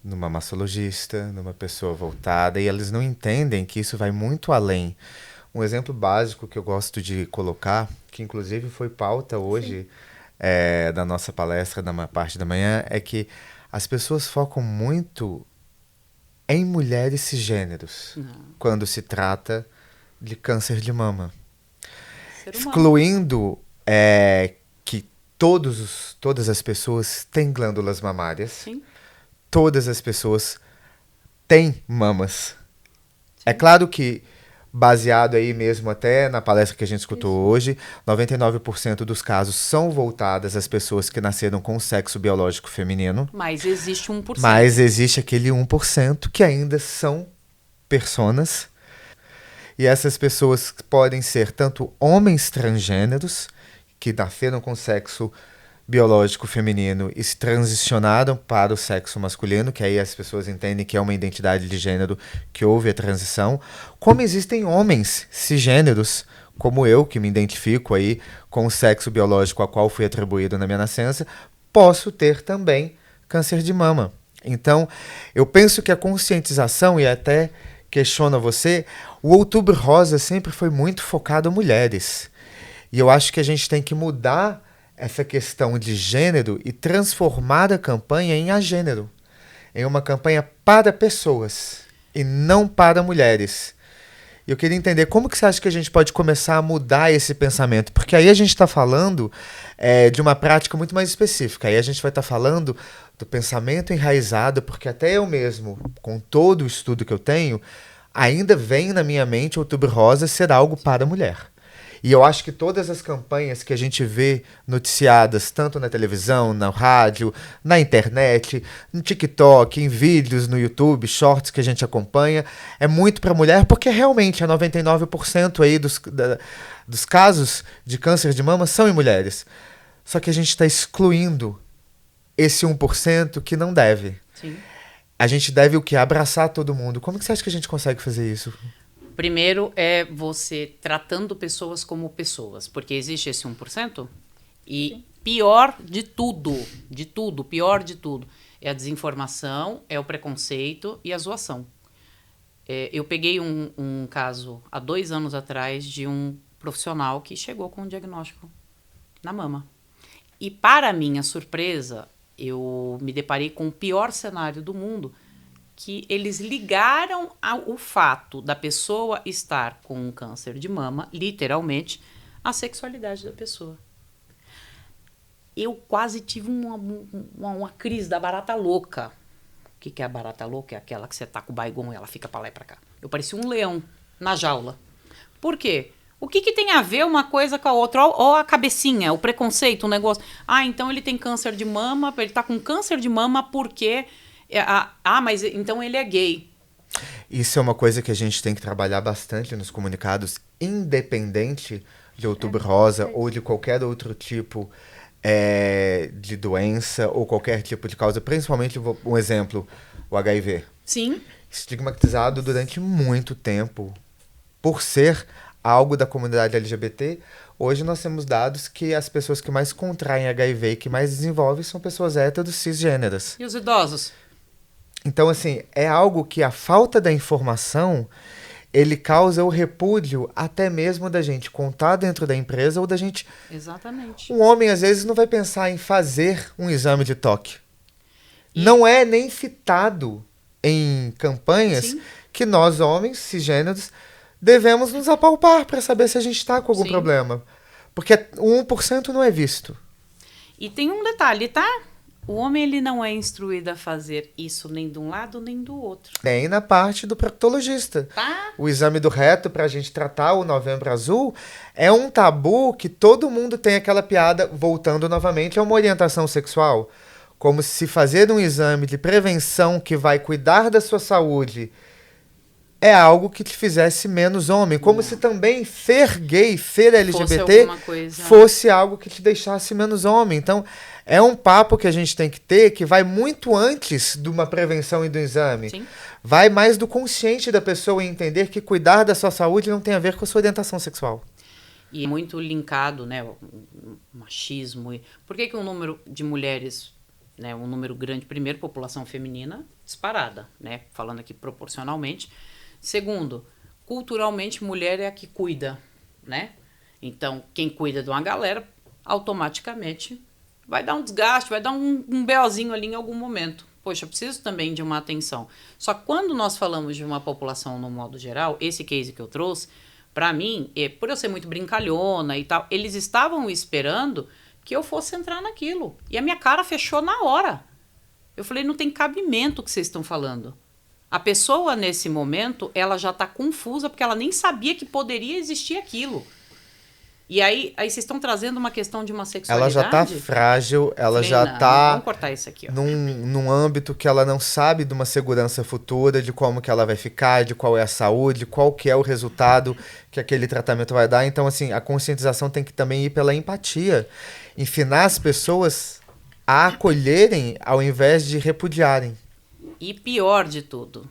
numa mastologista, numa pessoa voltada, e eles não entendem que isso vai muito além. Um exemplo básico que eu gosto de colocar, que inclusive foi pauta hoje da nossa palestra na parte da manhã, é que as pessoas focam muito em mulheres cisgêneros quando se trata de câncer de mama. Excluindo que todas as pessoas têm glândulas mamárias. Sim. Todas as pessoas têm mamas. Sim. É claro que, baseado aí mesmo até na palestra que a gente escutou hoje, 99% dos casos são voltadas às pessoas que nasceram com o sexo biológico feminino. Mas existe 1%. Mas existe aquele 1% que ainda são personas. E essas pessoas podem ser tanto homens transgêneros, que nasceram com sexo biológico feminino e se transicionaram para o sexo masculino, que aí as pessoas entendem que é uma identidade de gênero que houve a transição, como existem homens cisgêneros, como eu, que me identifico aí com o sexo biológico a qual fui atribuído na minha nascença, posso ter também câncer de mama. Então, eu penso que a conscientização, e até questiono você, o Outubro Rosa sempre foi muito focado em mulheres. E eu acho que a gente tem que mudar essa questão de gênero e transformar a campanha em agênero, em uma campanha para pessoas e não para mulheres. E eu queria entender como que você acha que a gente pode começar a mudar esse pensamento, porque aí a gente está falando de uma prática muito mais específica, aí a gente vai estar falando do pensamento enraizado, porque até eu mesmo, com todo o estudo que eu tenho, ainda vem na minha mente o Outubro Rosa ser algo para a mulher. E eu acho que todas as campanhas que a gente vê noticiadas, tanto na televisão, na rádio, na internet, no TikTok, em vídeos no YouTube, shorts que a gente acompanha, é muito para mulher, porque realmente 99% aí dos casos de câncer de mama são em mulheres. Só que a gente está excluindo esse 1% que não deve. Sim. A gente deve o quê? Abraçar todo mundo. Como que você acha que a gente consegue fazer isso? Primeiro é você tratando pessoas como pessoas, porque existe esse 1%, e sim, pior de tudo, é a desinformação, é o preconceito e a zoação. Eu peguei um caso há 2 anos atrás de um profissional que chegou com um diagnóstico na mama. E para minha surpresa, eu me deparei com o pior cenário do mundo, que eles ligaram o fato da pessoa estar com um câncer de mama, literalmente, à sexualidade da pessoa. Eu quase tive uma crise da barata louca. O que é a barata louca? É aquela que você tá com o Baygon e ela fica pra lá e pra cá. Eu parecia um leão na jaula. Por quê? O que tem a ver uma coisa com a outra? Ou a cabecinha, o preconceito, o negócio. Então ele tem câncer de mama, ele tá com câncer de mama porque... mas então ele é gay. Isso é uma coisa que a gente tem que trabalhar bastante nos comunicados, independente de Outubro Rosa ou de qualquer outro tipo de doença ou qualquer tipo de causa. Principalmente, um exemplo, o HIV. Sim. Estigmatizado durante muito tempo por ser algo da comunidade LGBT. Hoje nós temos dados que as pessoas que mais contraem HIV e que mais desenvolvem são pessoas héteros cisgêneras. E os idosos? Então, assim, é algo que a falta da informação, ele causa o repúdio até mesmo da gente contar dentro da empresa ou da gente... Exatamente. Um homem, às vezes, não vai pensar em fazer um exame de toque. Não é nem citado em campanhas Sim. que nós, homens cisgêneros, devemos nos apalpar para saber se a gente está com algum Sim. problema. Porque o 1% não é visto. E tem um detalhe, tá? O homem, ele não é instruído a fazer isso nem de um lado nem do outro. Nem na parte do proctologista. Tá? O exame do reto para a gente tratar o Novembro Azul é um tabu que todo mundo tem aquela piada, voltando novamente a uma orientação sexual. Como se fazer um exame de prevenção que vai cuidar da sua saúde é algo que te fizesse menos homem. Como se também ser gay, ser LGBT, fosse algo que te deixasse menos homem. Então, é um papo que a gente tem que ter que vai muito antes de uma prevenção e do exame. Sim. Vai mais do consciente da pessoa em entender que cuidar da sua saúde não tem a ver com a sua orientação sexual. E é muito linkado, né, o machismo. Por que o número de mulheres, né, um número grande, primeiro, população feminina disparada, né, falando aqui proporcionalmente. Segundo, culturalmente, mulher é a que cuida, né? Então, quem cuida de uma galera, automaticamente vai dar um desgaste, vai dar um BOzinho ali em algum momento. Poxa, eu preciso também de uma atenção. Só que quando nós falamos de uma população no modo geral, esse case que eu trouxe, para mim, por eu ser muito brincalhona e tal, eles estavam esperando que eu fosse entrar naquilo. E a minha cara fechou na hora. Eu falei, não tem cabimento o que vocês estão falando. A pessoa, nesse momento, ela já está confusa porque ela nem sabia que poderia existir aquilo. E aí vocês estão trazendo uma questão de uma sexualidade... Ela já está frágil, ela já não, está vamos cortar isso aqui, ó. num âmbito que ela não sabe de uma segurança futura, de como que ela vai ficar, de qual é a saúde, qual que é o resultado que aquele tratamento vai dar. Então, assim, a conscientização tem que também ir pela empatia. Ensinar as pessoas a acolherem ao invés de repudiarem. E pior de tudo,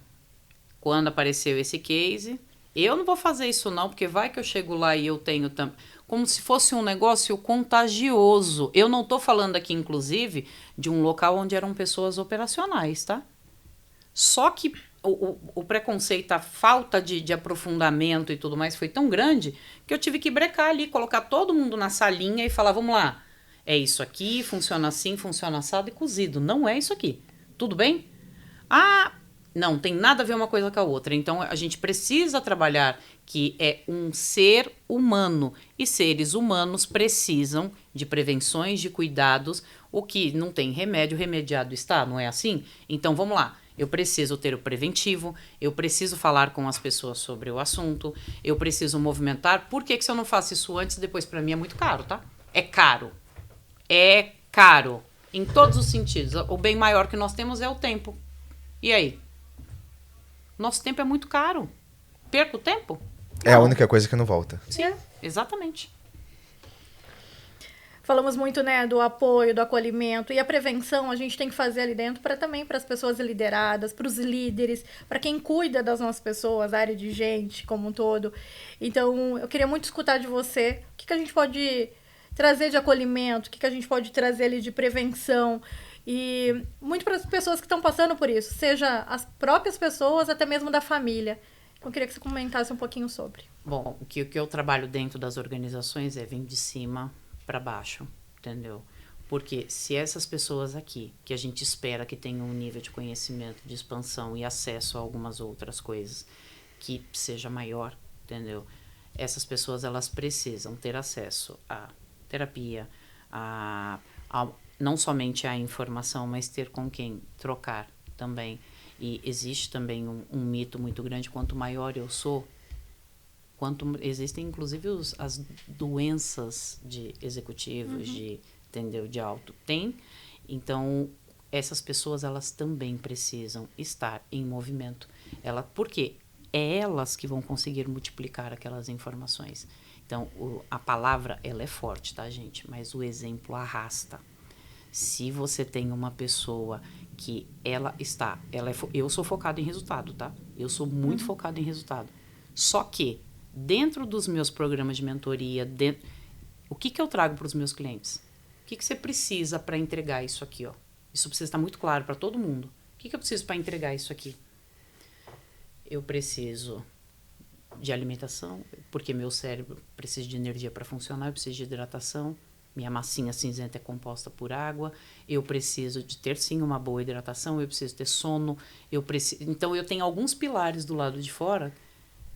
quando apareceu esse case, eu não vou fazer isso não, porque vai que eu chego lá e eu tenho também... Como se fosse um negócio contagioso. Eu não estou falando aqui, inclusive, de um local onde eram pessoas operacionais, tá? Só que o preconceito, a falta de aprofundamento e tudo mais foi tão grande que eu tive que brecar ali, colocar todo mundo na salinha e falar, vamos lá, é isso aqui, funciona assim, funciona assado e cozido. Não é isso aqui. Tudo bem? Ah, não, tem nada a ver uma coisa com a outra. Então, a gente precisa trabalhar que é um ser humano. E seres humanos precisam de prevenções, de cuidados. O que não tem remédio, remediado está, não é assim? Então, vamos lá. Eu preciso ter o preventivo, eu preciso falar com as pessoas sobre o assunto, eu preciso movimentar. Por que se eu não faço isso antes, depois para mim é muito caro, tá? É caro. É caro. Em todos os sentidos. O bem maior que nós temos é o tempo. E aí? Nosso tempo é muito caro. Perco o tempo? Não. É a única coisa que não volta. Sim, exatamente. Falamos muito, né, do apoio, do acolhimento e a prevenção a gente tem que fazer ali dentro também para as pessoas lideradas, para os líderes, para quem cuida das nossas pessoas, a área de gente como um todo. Então, eu queria muito escutar de você o que a gente pode trazer de acolhimento, o que a gente pode trazer ali de prevenção. E muito para as pessoas que estão passando por isso, seja as próprias pessoas, até mesmo da família. Então, eu queria que você comentasse um pouquinho sobre. Bom, o que eu trabalho dentro das organizações vem de cima para baixo, entendeu? Porque se essas pessoas aqui, que a gente espera que tenham um nível de conhecimento, de expansão e acesso a algumas outras coisas, que seja maior, entendeu? Essas pessoas, elas precisam ter acesso à terapia, não somente a informação, mas ter com quem trocar também. E existe também um mito muito grande, quanto maior eu sou, existem inclusive as doenças de executivos, entendeu, de alto. Então, essas pessoas, elas também precisam estar em movimento. Por quê? É elas que vão conseguir multiplicar aquelas informações. Então, a palavra, ela é forte, tá, gente? Mas o exemplo arrasta. Se você tem uma pessoa que eu sou focado em resultado, tá? Eu sou muito focado em resultado. Só que, dentro dos meus programas de mentoria, o que eu trago para os meus clientes? O que você precisa para entregar isso aqui, ó? Isso precisa estar muito claro para todo mundo. O que eu preciso para entregar isso aqui? Eu preciso de alimentação, porque meu cérebro precisa de energia para funcionar, eu preciso de hidratação, minha massinha cinzenta é composta por água, eu preciso de ter sim uma boa hidratação, eu preciso ter sono, então eu tenho alguns pilares do lado de fora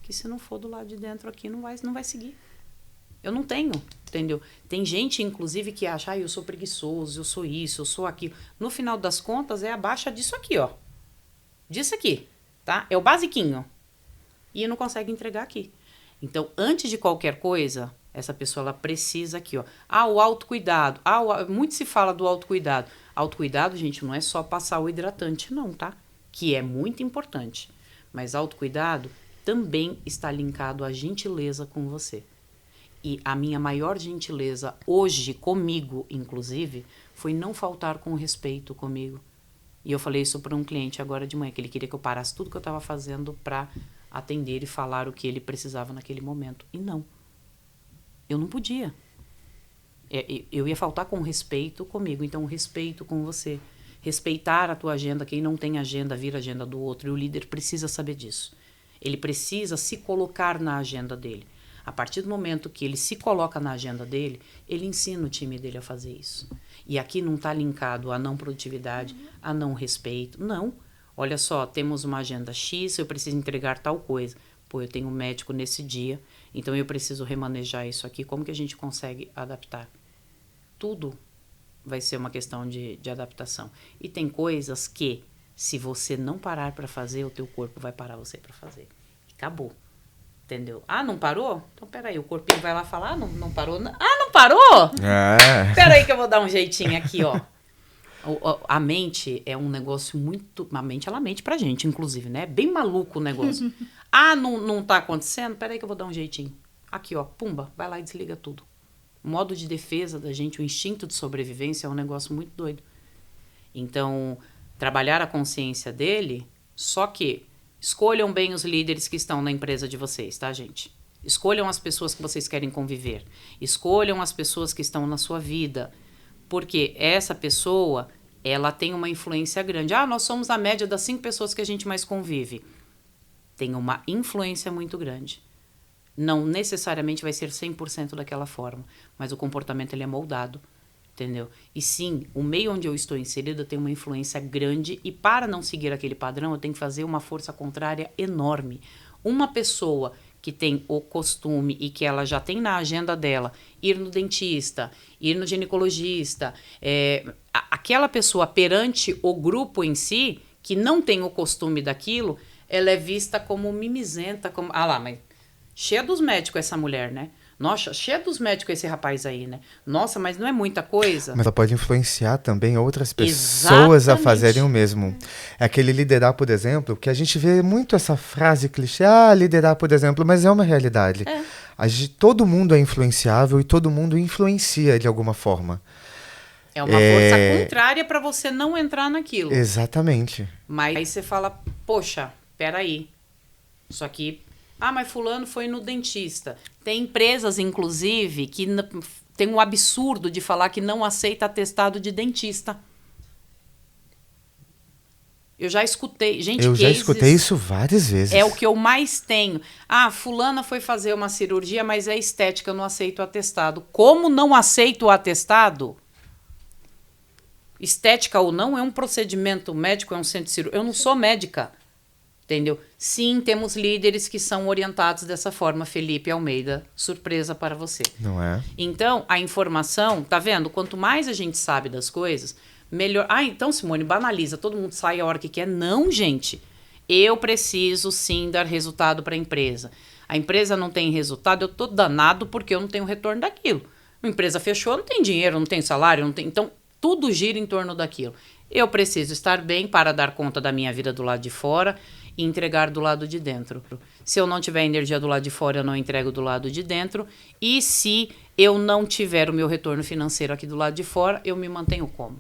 que se não for do lado de dentro aqui não vai seguir. Eu não tenho, entendeu? Tem gente, inclusive, que acha, eu sou preguiçoso, eu sou isso, eu sou aquilo. No final das contas, é abaixo disso aqui, ó. Disso aqui, tá? É o basiquinho. E não consegue entregar aqui. Então, antes de qualquer coisa, essa pessoa ela precisa aqui, ó. O autocuidado. Muito se fala do autocuidado. Autocuidado, gente, não é só passar o hidratante, não, tá? Que é muito importante. Mas autocuidado também está linkado à gentileza com você. E a minha maior gentileza hoje comigo, inclusive, foi não faltar com respeito comigo. E eu falei isso para um cliente agora de manhã, que ele queria que eu parasse tudo que eu estava fazendo para atender e falar o que ele precisava naquele momento. E não. Eu não podia. Eu ia faltar com respeito comigo. Então, respeito com você. Respeitar a tua agenda. Quem não tem agenda, vira agenda do outro. E o líder precisa saber disso. Ele precisa se colocar na agenda dele. A partir do momento que ele se coloca na agenda dele, ele ensina o time dele a fazer isso. E aqui não está linkado a não produtividade, a não respeito. Não. Olha só, temos uma agenda X, eu preciso entregar tal coisa. Eu tenho um médico nesse dia, então eu preciso remanejar isso aqui. Como que a gente consegue adaptar? Tudo vai ser uma questão de adaptação. E tem coisas que, se você não parar para fazer, o teu corpo vai parar você para fazer. E acabou. Entendeu? Não parou? Então, peraí, o corpinho vai lá falar, não parou? Não parou? Peraí que eu vou dar um jeitinho aqui, ó. A mente é um negócio muito... A mente, ela mente pra gente, inclusive, né? É bem maluco o negócio. Não tá acontecendo? Peraí que eu vou dar um jeitinho. Aqui, ó, pumba, vai lá e desliga tudo. O modo de defesa da gente, o instinto de sobrevivência é um negócio muito doido. Então, trabalhar a consciência dele, só que escolham bem os líderes que estão na empresa de vocês, tá, gente? Escolham as pessoas que vocês querem conviver. Escolham as pessoas que estão na sua vida. Porque essa pessoa, ela tem uma influência grande. Nós somos a média das 5 pessoas que a gente mais convive. Tem uma influência muito grande. Não necessariamente vai ser 100% daquela forma. Mas o comportamento, ele é moldado. Entendeu? E sim, o meio onde eu estou inserida tem uma influência grande e para não seguir aquele padrão eu tenho que fazer uma força contrária enorme. Uma pessoa que tem o costume e que ela já tem na agenda dela ir no dentista, ir no ginecologista, aquela pessoa perante o grupo em si, que não tem o costume daquilo, ela é vista como mimizenta, como... mas cheia dos médicos essa mulher, né? Nossa, cheia dos médicos esse rapaz aí, né? Nossa, mas não é muita coisa. Mas ela pode influenciar também outras pessoas Exatamente. A fazerem o mesmo. É aquele liderar, por exemplo, que a gente vê muito essa frase clichê, liderar, por exemplo, mas é uma realidade. Todo mundo é influenciável e todo mundo influencia de alguma forma. É uma força contrária para você não entrar naquilo. Exatamente. Mas aí você fala, poxa, peraí, isso aqui... mas fulano foi no dentista. Tem empresas, inclusive, que tem um absurdo de falar que não aceita atestado de dentista. Eu já escutei. Eu já escutei isso várias vezes. É o que eu mais tenho. Fulana foi fazer uma cirurgia, mas é estética, eu não aceito o atestado. Como não aceito o atestado? Estética ou não é um procedimento médico, é um centro cirúrgico. Eu não sou médica. Entendeu? Sim, temos líderes que são orientados dessa forma. Felipe Almeida, surpresa para você. Não é? Então, a informação, tá vendo? Quanto mais a gente sabe das coisas, melhor... então, Simone, banaliza. Todo mundo sai a hora que quer. Não, gente. Eu preciso, sim, dar resultado para a empresa. A empresa não tem resultado, eu tô danado porque eu não tenho retorno daquilo. A empresa fechou, não tem dinheiro, não tem salário, não tem... Então, tudo gira em torno daquilo. Eu preciso estar bem para dar conta da minha vida do lado de fora. e entregar do lado de dentro. Se eu não tiver energia do lado de fora, eu não entrego do lado de dentro. E se eu não tiver o meu retorno financeiro aqui do lado de fora, eu me mantenho como?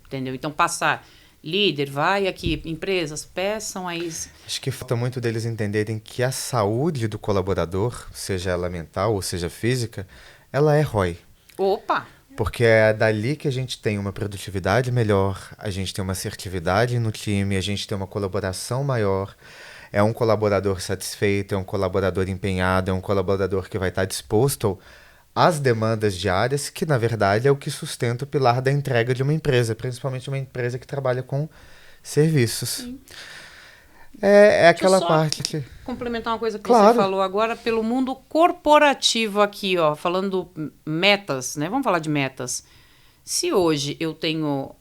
Entendeu? Então, passar... Líder, vai aqui, empresas, peçam aí. Acho que falta muito deles entenderem que a saúde do colaborador, seja ela mental ou seja física, ela é ROI. Opa! Porque é dali que a gente tem uma produtividade melhor, a gente tem uma assertividade no time, a gente tem uma colaboração maior. É um colaborador satisfeito, é um colaborador empenhado, é um colaborador que vai estar disposto às demandas diárias, que na verdade é o que sustenta o pilar da entrega de uma empresa, principalmente uma empresa que trabalha com serviços. Sim. É aquela parte que... Complementar uma coisa que Claro. você falou agora, pelo mundo corporativo aqui, ó, falando metas, né? Vamos falar de metas. Se hoje eu tenho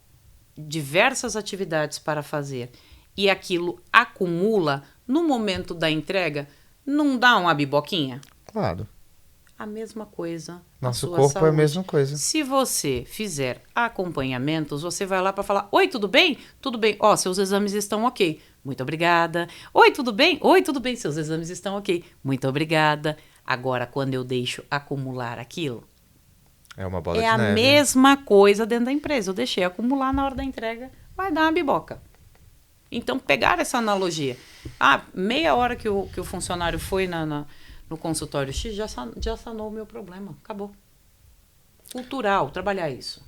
diversas atividades para fazer e aquilo acumula, no momento da entrega, não dá uma biboquinha? Claro. A mesma coisa. Nosso a sua corpo saúde. é a mesma coisa. Se você fizer acompanhamentos, você vai lá para falar: oi, tudo bem? Tudo bem. Ó, seus exames estão ok. Muito obrigada. Oi, tudo bem? Oi, tudo bem. Seus exames estão ok. Muito obrigada. Agora, quando eu deixo acumular aquilo, É uma bola é de a neve. mesma coisa dentro da empresa. Eu deixei acumular na hora da entrega, vai dar uma biboca. Então, pegar essa analogia. Meia hora que o funcionário foi no consultório X, já sanou o meu problema. Acabou. Cultural, trabalhar isso.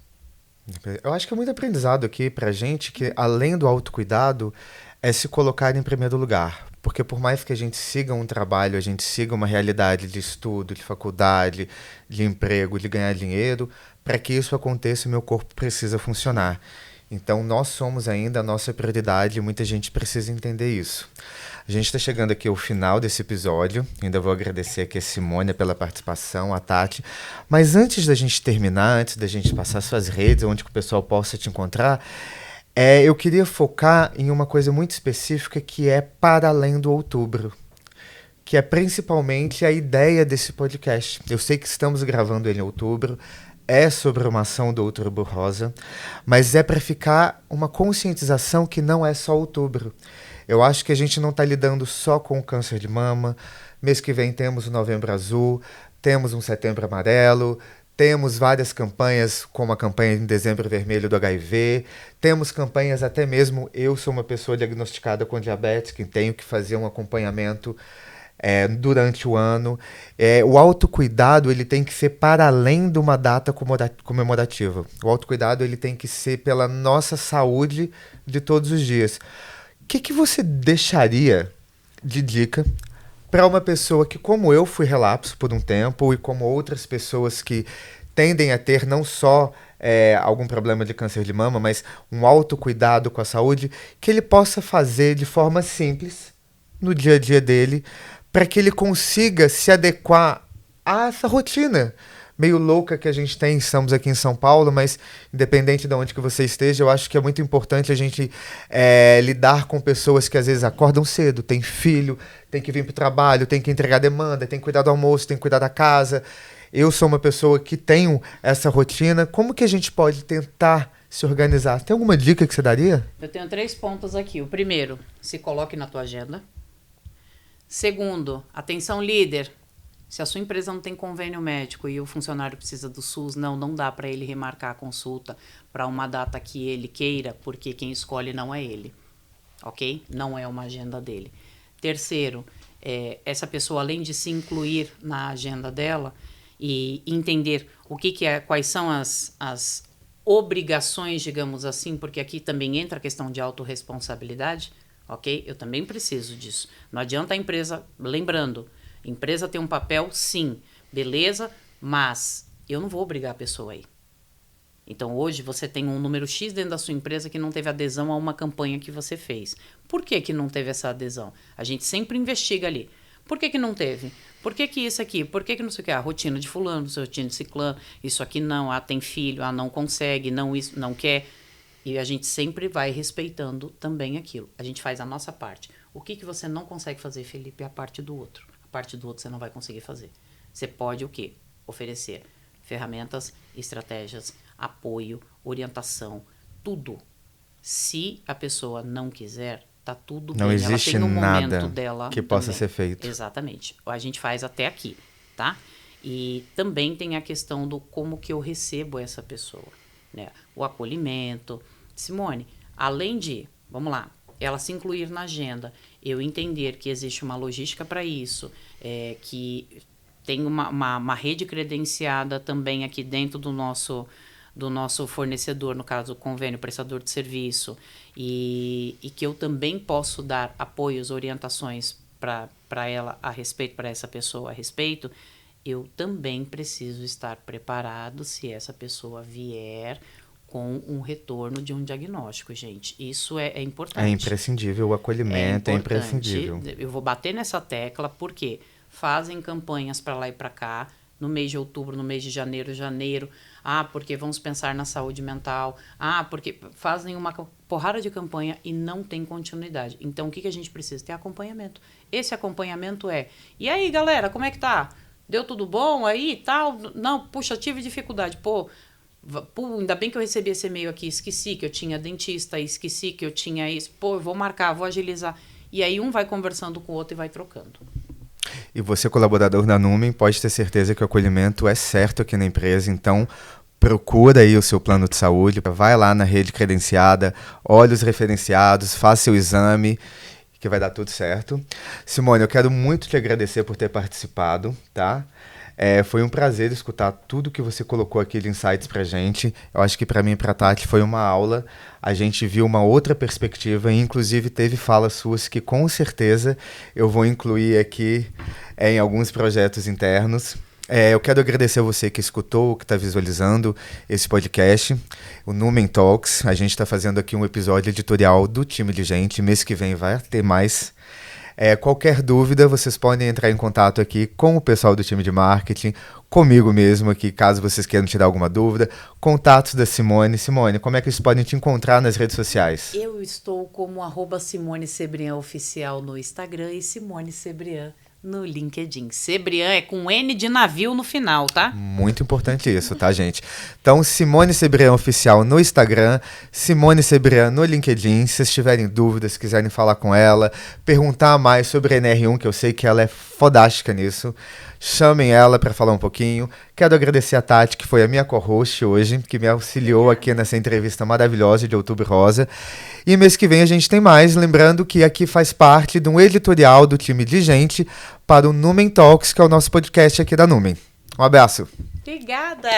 Eu acho que é muito aprendizado aqui pra gente que, além do autocuidado, é se colocar em primeiro lugar. Porque por mais que a gente siga um trabalho, a gente siga uma realidade de estudo, de faculdade, de emprego, de ganhar dinheiro, para que isso aconteça, o meu corpo precisa funcionar. Então, nós somos ainda a nossa prioridade e muita gente precisa entender isso. A gente está chegando aqui ao final desse episódio. Ainda vou agradecer aqui a Simone pela participação, a Tati. Mas antes da gente terminar, antes da gente passar suas redes, onde que o pessoal possa te encontrar, eu queria focar em uma coisa muito específica que é para além do outubro, que é principalmente a ideia desse podcast. Eu sei que estamos gravando ele em outubro, é sobre uma ação do Outubro Rosa, mas é para ficar uma conscientização que não é só outubro. Eu acho que a gente não está lidando só com o câncer de mama. Mês que vem temos o Novembro Azul, temos um Setembro Amarelo, temos várias campanhas, como a campanha em Dezembro Vermelho do HIV, temos campanhas até mesmo, eu sou uma pessoa diagnosticada com diabetes, que tenho que fazer um acompanhamento durante o ano. O autocuidado ele tem que ser para além de uma data comemorativa. O autocuidado ele tem que ser pela nossa saúde de todos os dias. O que você deixaria de dica para uma pessoa que, como eu, fui relapso por um tempo e como outras pessoas que tendem a ter não só algum problema de câncer de mama, mas um autocuidado com a saúde, que ele possa fazer de forma simples no dia a dia dele, para que ele consiga se adequar a essa rotina meio louca que a gente tem. Estamos aqui em São Paulo, mas independente de onde que você esteja, eu acho que é muito importante a gente lidar com pessoas que às vezes acordam cedo, tem filho, tem que vir para o trabalho, tem que entregar demanda, tem que cuidar do almoço, tem que cuidar da casa. Eu sou uma pessoa que tenho essa rotina. Como que a gente pode tentar se organizar? Tem alguma dica que você daria? Eu tenho 3 pontos aqui. O primeiro, se coloque na tua agenda. Segundo, atenção líder. Se a sua empresa não tem convênio médico e o funcionário precisa do SUS, não dá para ele remarcar a consulta para uma data que ele queira, porque quem escolhe não é ele, ok? Não é uma agenda dele. Terceiro, essa pessoa, além de se incluir na agenda dela e entender o que é, quais são as obrigações, digamos assim, porque aqui também entra a questão de autorresponsabilidade, ok? Eu também preciso disso. Não adianta a empresa, lembrando, empresa tem um papel, sim, beleza, mas eu não vou obrigar a pessoa aí. Então, hoje, você tem um número X dentro da sua empresa que não teve adesão a uma campanha que você fez. Por que não teve essa adesão? A gente sempre investiga ali. Por que não teve? Por que isso aqui? Por que não sei o que? A rotina de fulano, a rotina de ciclano, isso aqui não, tem filho, não consegue, não, isso, não quer. E a gente sempre vai respeitando também aquilo. A gente faz a nossa parte. O que você não consegue fazer, Felipe, é a parte do outro. Parte do outro você não vai conseguir fazer. Você pode o quê? Oferecer ferramentas, estratégias, apoio, orientação, tudo. Se a pessoa não quiser, tá tudo Não bem. existe ela tem um nada momento dela que possa também. ser feito. Exatamente. A gente faz até aqui, tá? E também tem a questão do como que eu recebo essa pessoa, né? O acolhimento. Simone, além de, vamos lá, ela se incluir na agenda, eu entender que existe uma logística para isso, que tem uma rede credenciada também aqui dentro do nosso fornecedor, no caso o convênio prestador de serviço, e que eu também posso dar apoios, orientações para ela a respeito, para essa pessoa a respeito, eu também preciso estar preparado se essa pessoa vier com um retorno de um diagnóstico, gente. Isso é importante. É imprescindível, o acolhimento é imprescindível. Eu vou bater nessa tecla porque fazem campanhas para lá e para cá, no mês de outubro, no mês de janeiro, porque vamos pensar na saúde mental, porque fazem uma porrada de campanha e não tem continuidade. Então, o que a gente precisa? Ter acompanhamento. Esse acompanhamento e aí, galera, como é que tá? Deu tudo bom aí e tal? Não, puxa, tive dificuldade. Ainda bem que eu recebi esse e-mail aqui, esqueci que eu tinha dentista, esqueci que eu tinha isso. Eu vou marcar, vou agilizar. E aí um vai conversando com o outro e vai trocando. E você, colaborador da Numen, pode ter certeza que o acolhimento é certo aqui na empresa, então procura aí o seu plano de saúde, vai lá na rede credenciada, olhe os referenciados, faça seu exame, que vai dar tudo certo. Simone, eu quero muito te agradecer por ter participado, tá? Foi um prazer escutar tudo que você colocou aqui de insights pra gente. Eu acho que pra mim e pra Tati foi uma aula. A gente viu uma outra perspectiva e inclusive teve falas suas que com certeza eu vou incluir aqui em alguns projetos internos. Eu quero agradecer a você que escutou, que está visualizando esse podcast, o Numen Talks. A gente está fazendo aqui um episódio editorial do time de gente. Mês que vem vai ter mais. Qualquer dúvida, vocês podem entrar em contato aqui com o pessoal do time de marketing, comigo mesmo aqui, caso vocês queiram tirar alguma dúvida. Contatos da Simone. Simone, como é que eles podem te encontrar nas redes sociais? Eu estou como @Simone Cebrian Oficial no Instagram e Simone Cebrian no LinkedIn. Cebrian é com N de navio no final, tá? Muito importante isso, tá, gente? Então, Simone Cebrian Oficial no Instagram, Simone Cebrian no LinkedIn. Se vocês tiverem dúvidas, quiserem falar com ela, perguntar mais sobre a NR1, que eu sei que ela é fodástica nisso, chamem ela para falar um pouquinho. Quero agradecer a Tati, que foi a minha co-host hoje, que me auxiliou aqui nessa entrevista maravilhosa de Outubro Rosa. E mês que vem a gente tem mais, lembrando que aqui faz parte de um editorial do time de gente para o Numen Talks, que é o nosso podcast aqui da Numen. Um abraço. Obrigada!